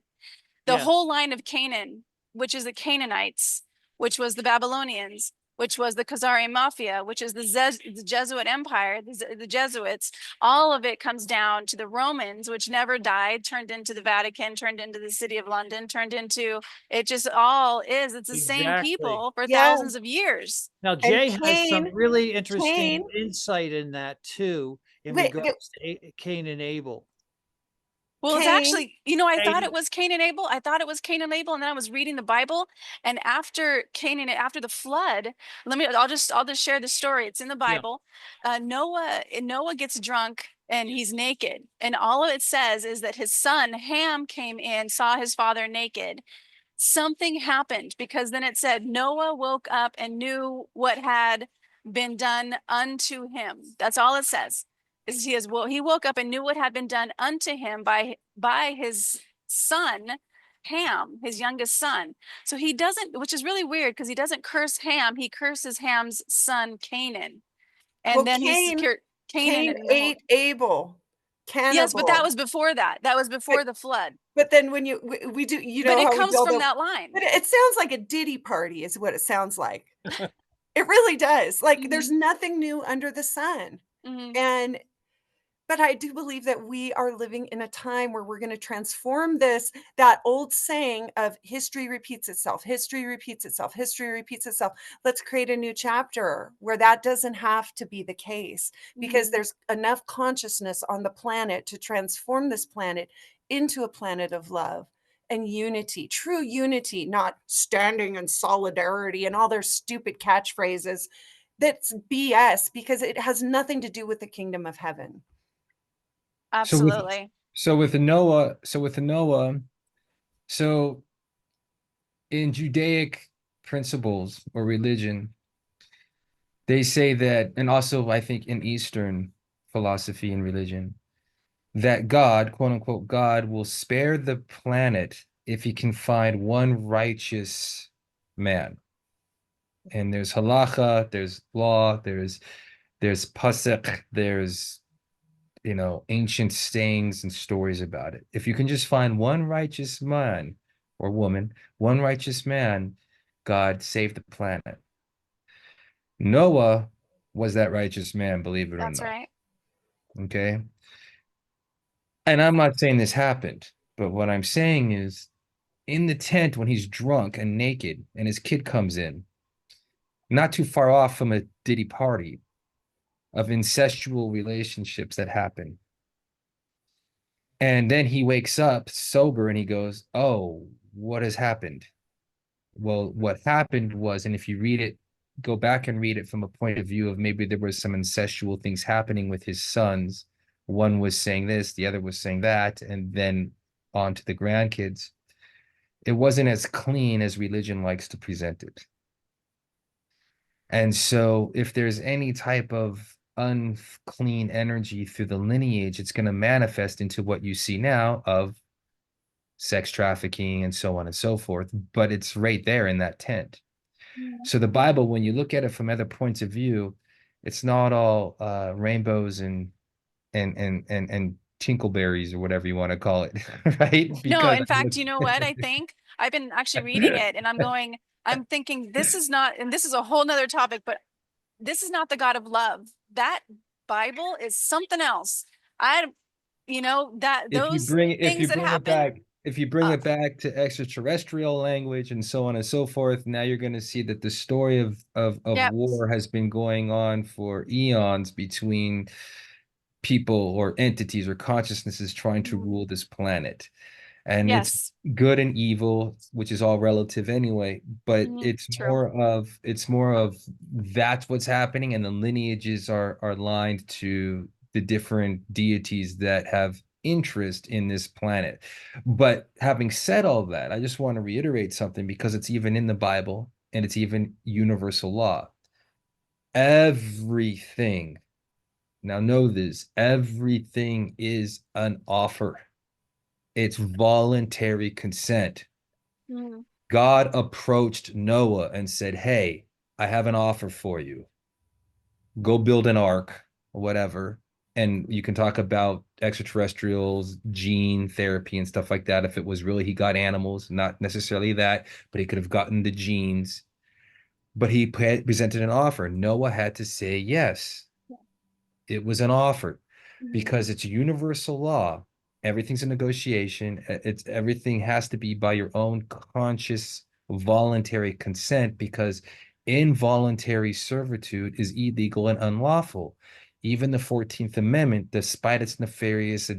Speaker 1: the
Speaker 2: Yeah,
Speaker 1: whole line of Canaan, which is the Canaanites, which was the Babylonians, which was the Khazari Mafia, which is the Jesuit Empire, the Jesuits, all of it comes down to the Romans, which never died, turned into the Vatican, turned into the City of London, turned into, it just all is, it's the same
Speaker 2: exactly.
Speaker 1: people for
Speaker 3: Yeah.
Speaker 1: thousands of years.
Speaker 2: Now
Speaker 3: And
Speaker 2: Jay has some really interesting
Speaker 3: Cain,
Speaker 2: insight in that too, in
Speaker 3: wait,
Speaker 2: regards to Cain and Abel.
Speaker 1: Well, it's
Speaker 3: Cain,
Speaker 1: actually, I thought
Speaker 2: Cain,
Speaker 1: it was Cain and Abel. I thought it was Cain and Abel, and then I was reading the Bible, and after the flood, I'll just share the story. It's in the
Speaker 2: yeah,
Speaker 1: Bible. Noah gets drunk and he's naked, and all of it says is that his son Ham came in, saw his father naked. Something happened because then it said Noah woke up and knew what had been done unto him. That's all it says. He woke up and knew what had been done unto him by his son Ham, his youngest son. So he doesn't, which is really weird because he doesn't curse Ham, he curses Ham's son Canaan. And
Speaker 3: well,
Speaker 1: then he's Canaan
Speaker 3: Cain
Speaker 1: and the whole,
Speaker 3: ate Abel,
Speaker 1: yes, but that
Speaker 3: cannibal.
Speaker 1: was before that. That was
Speaker 3: But
Speaker 1: before the flood.
Speaker 3: but then when we do,
Speaker 1: But it
Speaker 3: how we
Speaker 1: comes
Speaker 3: build
Speaker 1: from
Speaker 3: a,
Speaker 1: that line.
Speaker 3: but it sounds like a ditty party is what it sounds like. It really does. Like there's
Speaker 1: Mhm,
Speaker 3: nothing new under the sun.
Speaker 1: mhm.
Speaker 3: And but I do believe that we are living in a time where we're going to transform that old saying of history repeats itself, history repeats itself, history repeats itself. Let's create a new chapter where that doesn't have to be the case because
Speaker 1: Mhm.
Speaker 3: there's enough consciousness on the planet to transform this planet into a planet of love and unity, true unity, not standing in solidarity and all their stupid catchphrases. That's BS because it has nothing to do with the kingdom of heaven.
Speaker 4: So with
Speaker 1: Absolutely.
Speaker 4: so with Noah, so in Judaic principles or religion, they say that, and also I think in Eastern philosophy and religion, that God, quote unquote, God will spare the planet if he can find one righteous man. And there's halacha, there's law, there's pasuk, there's ancient sayings and stories about it. If you can just find one righteous man or woman, one righteous man, God saved the planet. Noah was that righteous man, believe it or
Speaker 1: That's
Speaker 4: not.
Speaker 1: right.
Speaker 4: Okay. And I'm not saying this happened, but what I'm saying is in the tent when he's drunk and naked and his kid comes in, not too far off from a Diddy party of incestual relationships that happen. And then he wakes up sober and he goes, oh, what has happened? Well, what happened was, and if you read it go back and read it from a point of view of maybe there was some incestual things happening with his sons. One was saying this, the other was saying that, and then on to the grandkids. It wasn't as clean as religion likes to present it. And so if there's any type of unclean energy through the lineage, it's going to manifest into what you see now of sex trafficking and so on and so forth. But it's right there in that tent. So the Bible, when you look at it from other points of view, it's not all rainbows and tinkleberries or whatever you want to call it, right?
Speaker 1: No,
Speaker 4: Because
Speaker 1: in fact, you know what? I think I've been actually reading it and I'm thinking this is not, and this is a whole nother topic, but this is not the God of love. That Bible is something else. I, that those
Speaker 4: if you
Speaker 1: things that
Speaker 4: bring it
Speaker 1: happen.
Speaker 4: back, if you bring
Speaker 1: Uh,
Speaker 4: it back to extraterrestrial language and so on and so forth, now you're going to see that the story of
Speaker 1: yep.
Speaker 4: war has been going on for eons between people or entities or consciousnesses trying to rule this planet. And it's
Speaker 1: Yes.
Speaker 4: good and evil, which is all relative anyway, but
Speaker 1: True.
Speaker 4: it's more of that's what's happening, and the lineages are lined to the different deities that have interest in this planet. But having said all that, I just want to reiterate something because it's even in the Bible and it's even universal law. Everything, now know this, everything is an offer. It's voluntary consent.
Speaker 1: Mm.
Speaker 4: God approached Noah and said, hey, I have an offer for you. Go build an ark or whatever. And you can talk about extraterrestrials, gene therapy, and stuff like that. If it was really, he got animals, not necessarily that, but he could have gotten the genes. But he presented an offer. Noah had to say yes. It was an offer because it's universal law. Everything's a negotiation. It's everything has to be by your own conscious, voluntary consent because involuntary servitude is illegal and unlawful. Even the 14th Amendment, despite its nefarious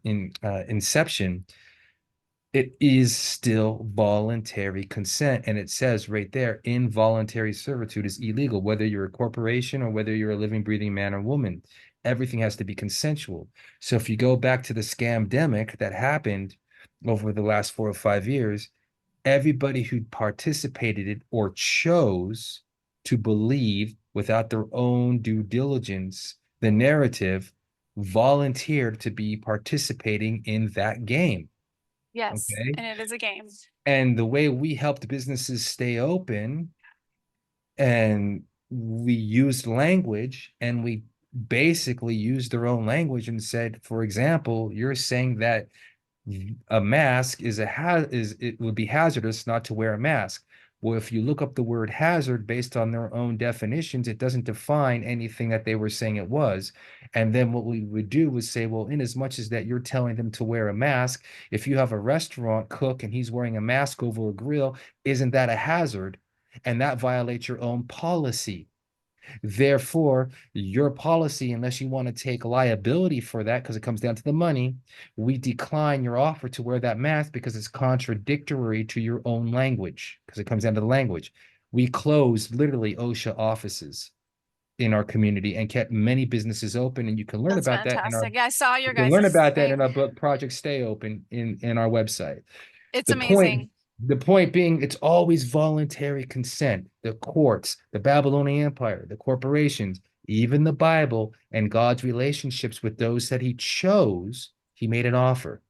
Speaker 4: inception, it is still voluntary consent. And it says right there, involuntary servitude is illegal, whether you're a corporation or whether you're a living, breathing man or woman. Everything has to be consensual. So if you go back to the scamdemic that happened over the last 4 or 5 years, everybody who participated in or chose to believe without their own due diligence, the narrative, volunteered to be participating in that game.
Speaker 1: Yes.
Speaker 4: Okay.
Speaker 1: And it is a game.
Speaker 4: And the way we helped businesses stay open, and we used language, and we basically used their own language and said, for example, you're saying that a mask is it would be hazardous not to wear a mask. Well, if you look up the word hazard based on their own definitions, it doesn't define anything that they were saying it was. And then what we would do was say, well, in as much as that you're telling them to wear a mask, if you have a restaurant cook and he's wearing a mask over a grill, isn't that a hazard? And that violates your own policy. Therefore, your policy, unless you want to take liability for that, because it comes down to the money, we decline your offer to wear that mask because it's contradictory to your own language, because it comes down to the language. We closed literally OSHA offices in our community and kept many businesses open. And you can learn
Speaker 1: That's
Speaker 4: about that in our
Speaker 1: fantastic. Yeah, I saw your
Speaker 4: you can learn
Speaker 1: guys'
Speaker 4: about that in
Speaker 1: thing.
Speaker 4: our book, Project Stay Open, in our website.
Speaker 1: It's
Speaker 4: The point,
Speaker 1: amazing.
Speaker 4: the point being, it's always voluntary consent. The courts, the Babylonian Empire, the corporations, even the Bible, and God's relationships with those that he chose, he made an offer.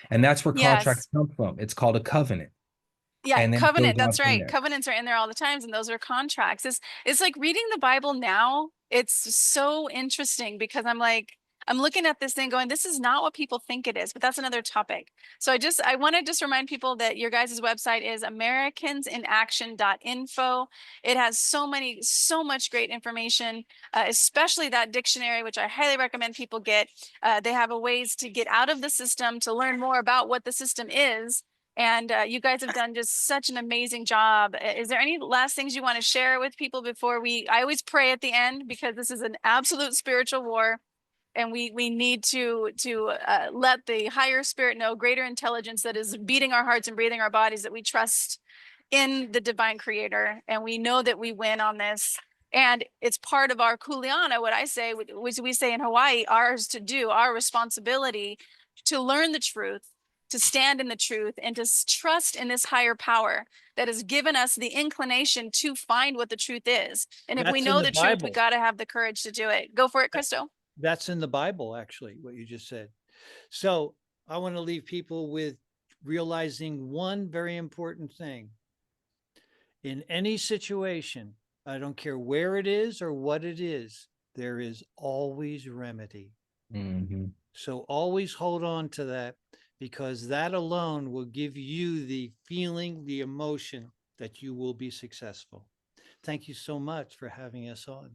Speaker 4: And that's where contracts
Speaker 1: Yes.
Speaker 4: come from. It's called a covenant.
Speaker 1: Yeah,
Speaker 4: And then it goes
Speaker 1: covenant.
Speaker 4: on
Speaker 1: That's
Speaker 4: from
Speaker 1: right.
Speaker 4: there.
Speaker 1: Covenants are in there all the times, and those are contracts. It's like reading the Bible now. It's so interesting because I'm looking at this thing going, this is not what people think it is, but that's another topic. So I want to just remind people that your guys' website is americansinaction.info. It has so much great information, especially that dictionary, which I highly recommend people get. They have a ways to get out of the system, to learn more about what the system is. And you guys have done just such an amazing job. Is there any last things you want to share with people before I always pray at the end because this is an absolute spiritual war. And we need to let the higher spirit know, greater intelligence that is beating our hearts and breathing our bodies, that we trust in the divine creator, and we know that we win on this. And it's part of our kuleana, what I say, which we say in Hawaii, ours to do, our responsibility to learn the truth, to stand in the truth, and to trust in this higher power that has given us the inclination to find what the truth is. And if we
Speaker 2: That's in
Speaker 1: know
Speaker 2: the
Speaker 1: the truth, we
Speaker 2: Bible.
Speaker 1: got to have the courage to do it. Go for it, Christo.
Speaker 2: That's in the Bible, actually, what you just said. So I want to leave people with realizing one very important thing. In any situation, I don't care where it is or what it is, there is always remedy.
Speaker 4: Mhm.
Speaker 2: So always hold on to that, because that alone will give you the feeling, the emotion that you will be successful. Thank you so much for having us on.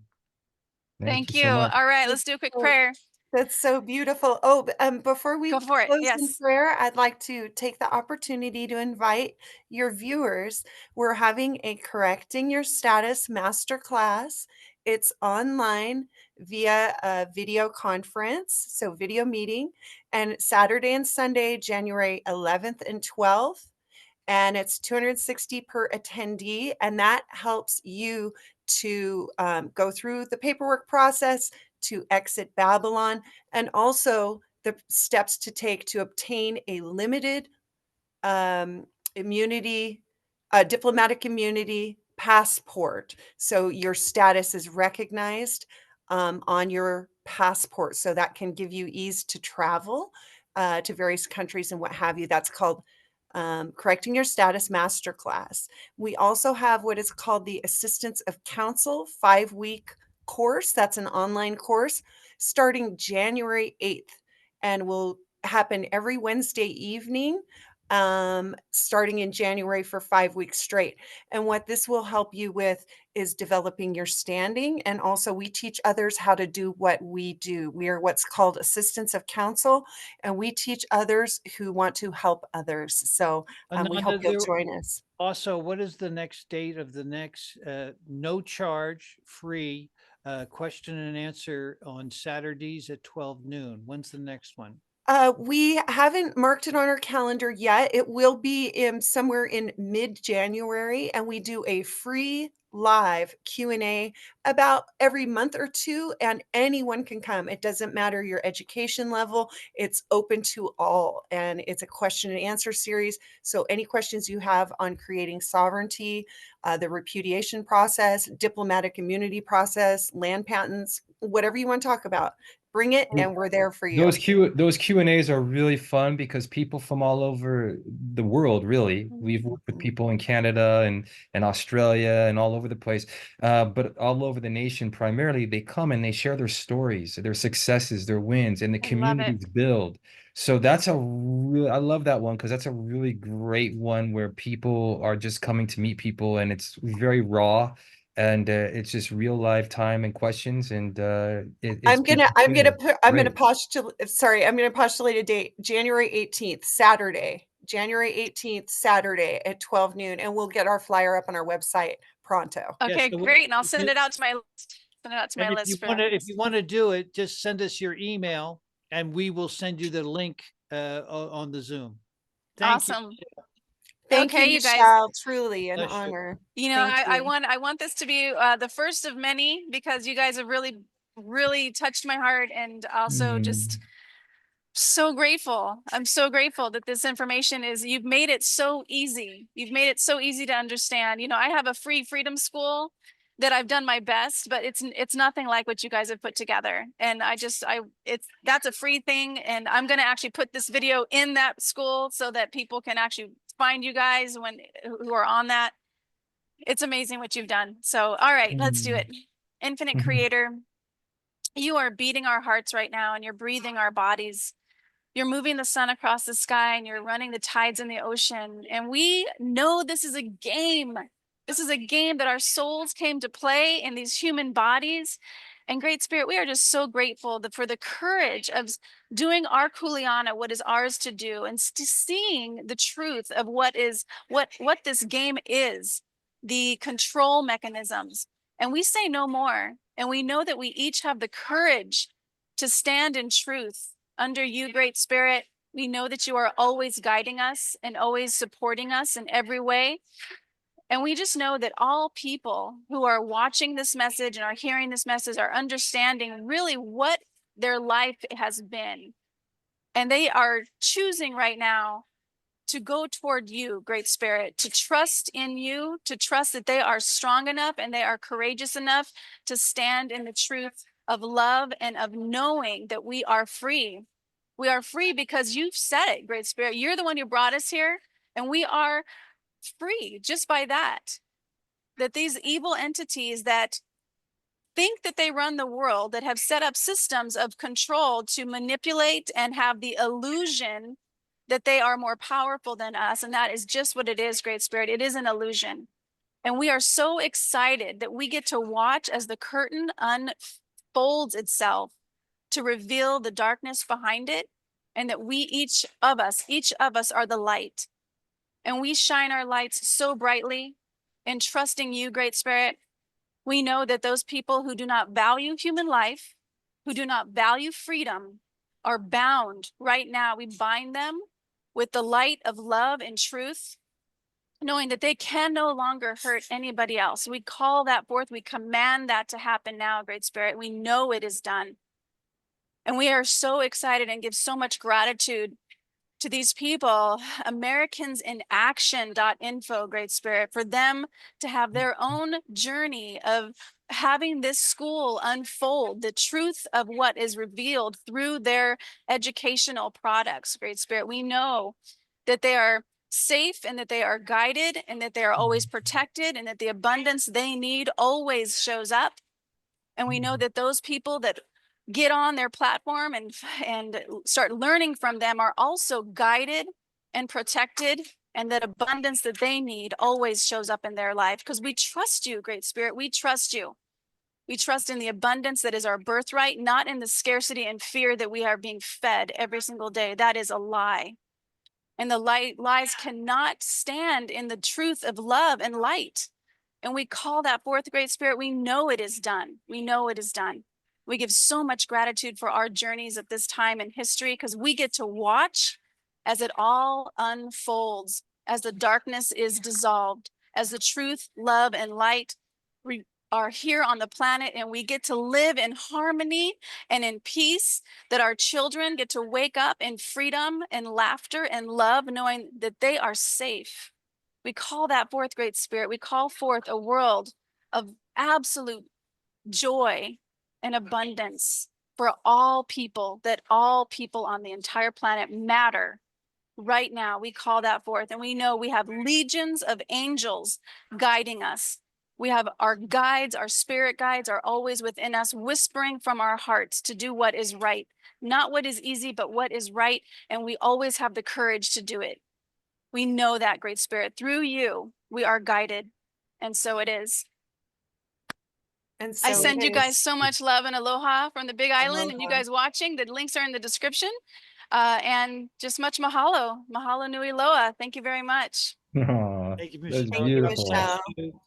Speaker 1: Thank
Speaker 4: you
Speaker 1: you.
Speaker 4: so much.
Speaker 1: All right, let's do a quick
Speaker 3: So
Speaker 1: prayer.
Speaker 3: That's so beautiful. Oh, before we
Speaker 1: Go for it.
Speaker 3: close in
Speaker 1: Yes.
Speaker 3: prayer, I'd like to take the opportunity to invite your viewers. We're having a Correcting Your Status masterclass. It's online via a video conference, so video meeting, and Saturday and Sunday, January 11th and 12th. And it's 260 per attendee, and that helps you to go through the paperwork process to exit Babylon, and also the steps to take to obtain a limited immunity, diplomatic immunity passport. So your status is recognized on your passport. So that can give you ease to travel to various countries and what have you. That's called Correcting Your Status Masterclass. We also have what is called the Assistance of Counsel 5-week course. That's an online course starting January 8th and will happen every Wednesday evening starting in January for 5 weeks straight. And what this will help you with is developing your standing. And also, we teach others how to do what we do. We are what's called assistants of counsel, and we teach others who want to help others. So we hope
Speaker 2: Ananda,
Speaker 3: you'll join us.
Speaker 2: also, what is the next date of the next no charge, free question and answer on Saturdays at 12 noon? When's the next one?
Speaker 3: We haven't marked it on our calendar yet. It will be in somewhere in mid-January, and we do a free live Q&A about every month or two, and anyone can come. It doesn't matter your education level. It's open to all, and it's a question and answer series. So any questions you have on creating sovereignty, the repudiation process, diplomatic immunity process, land patents, whatever you want to talk about, bring it, and we're there for you.
Speaker 4: Those Q&As are really fun because people from all over the world, really, we've worked with people in Canada and Australia and all over the place, but all over the nation primarily, they come and they share their stories, their successes, their wins, and the
Speaker 1: I love it.
Speaker 4: communities build. So that's I love that one because that's a really great one where people are just coming to meet people and it's very raw. And it's just real life time and questions, and it's
Speaker 3: I'm gonna
Speaker 4: great.
Speaker 3: postulate a date, January 18th, Saturday, January 18th, Saturday at 12 noon, and we'll get our flyer up on our website pronto.
Speaker 1: Okay,
Speaker 2: so
Speaker 1: great. And I'll
Speaker 2: if
Speaker 1: send
Speaker 2: you-
Speaker 1: it out to my list. Send it out to my
Speaker 2: And if
Speaker 1: list
Speaker 2: you
Speaker 1: for
Speaker 2: want to do it, just send us your email and we will send you the link on the Zoom. Thank you.
Speaker 1: awesome.
Speaker 3: Thank
Speaker 1: Okay,
Speaker 3: you,
Speaker 1: you guys.
Speaker 3: Michelle. Truly an
Speaker 2: Bless you.
Speaker 3: honor.
Speaker 1: You know,
Speaker 3: Thank
Speaker 1: I
Speaker 3: you.
Speaker 1: want this to be the first of many, because you guys have really touched my heart, and also just so grateful. I'm so grateful that this information you've made it so easy. You've made it so easy to understand. You know, I have a free freedom school that I've done my best, but it's nothing like what you guys have put together. And that's a free thing. And I'm going to actually put this video in that school so that people can actually find you guys who are on that. It's amazing what you've done. So, all right, let's do it. Infinite Creator, you are beating our hearts right now, and you're breathing our bodies. You're moving the sun across the sky, and you're running the tides in the ocean. And we know this is a game. This is a game that our souls came to play in these human bodies. And Great Spirit, we are just so grateful for the courage of doing our kuleana, what is ours to do, and seeing the truth of what this game is, the control mechanisms. And we say no more. And we know that we each have the courage to stand in truth under you, Great Spirit. We know that you are always guiding us and always supporting us in every way. And we just know that all people who are watching this message and are hearing this message are understanding really what their life has been. And they are choosing right now to go toward you, Great Spirit, to trust in you, to trust that they are strong enough and they are courageous enough to stand in the truth of love and of knowing that we are free. We are free because you've said it, Great Spirit. You're the one who brought us here, and we are free just by that. That these evil entities that think that they run the world, that have set up systems of control to manipulate and have the illusion that they are more powerful than us. And that is just what it is, Great Spirit. It is an illusion. And we are so excited that we get to watch as the curtain unfolds itself to reveal the darkness behind it. And that we, each of us are the light. And we shine our lights so brightly in trusting you, Great Spirit. We know that those people who do not value human life, who do not value freedom, are bound right now. We bind them with the light of love and truth, knowing that they can no longer hurt anybody else. We call that forth. We command that to happen now, Great Spirit. We know it is done. And we are so excited and give so much gratitude to these people, americansinAction.info, Great Spirit, for them to have their own journey of having this school unfold the truth of what is revealed through their educational products, Great Spirit. We know that they are safe and that they are guided and that they are always protected and that the abundance they need always shows up. And we know that those people that get on their platform and start learning from them are also guided and protected, and that abundance that they need always shows up in their life because we trust you, Great Spirit. We trust you. We trust in the abundance that is our birthright, not in the scarcity and fear that we are being fed every single day. That is a lie. And the lies cannot stand in the truth of love and light. And we call that forth, Great Spirit. We know it is done. We know it is done. We give so much gratitude for our journeys at this time in history because we get to watch as it all unfolds, as the darkness is dissolved, as the truth, love, and light are here on the planet, and we get to live in harmony and in peace, that our children get to wake up in freedom and laughter and love, knowing that they are safe. We call that forth, Great Spirit. We call forth a world of absolute joy and abundance for all people, that all people on the entire planet matter right now. We call that forth. And we know we have legions of angels guiding us. We have our guides, our spirit guides are always within us, whispering from our hearts to do what is right, not what is easy, but what is right. And we always have the courage to do it. We know that, Great Spirit. Through you, we are guided. And so it is.
Speaker 3: And
Speaker 1: I
Speaker 3: so
Speaker 1: send
Speaker 3: it
Speaker 1: you guys
Speaker 3: is.
Speaker 1: so much love and aloha from the Big Island, and you
Speaker 3: Aloha.
Speaker 1: guys watching. The links are in the description. And just much mahalo. Mahalo nui loa. Thank you very much.
Speaker 4: Aw,
Speaker 2: Thank you,
Speaker 4: that's
Speaker 2: Michelle.
Speaker 3: Thank you,
Speaker 4: beautiful.
Speaker 3: Michelle.
Speaker 2: Bless you.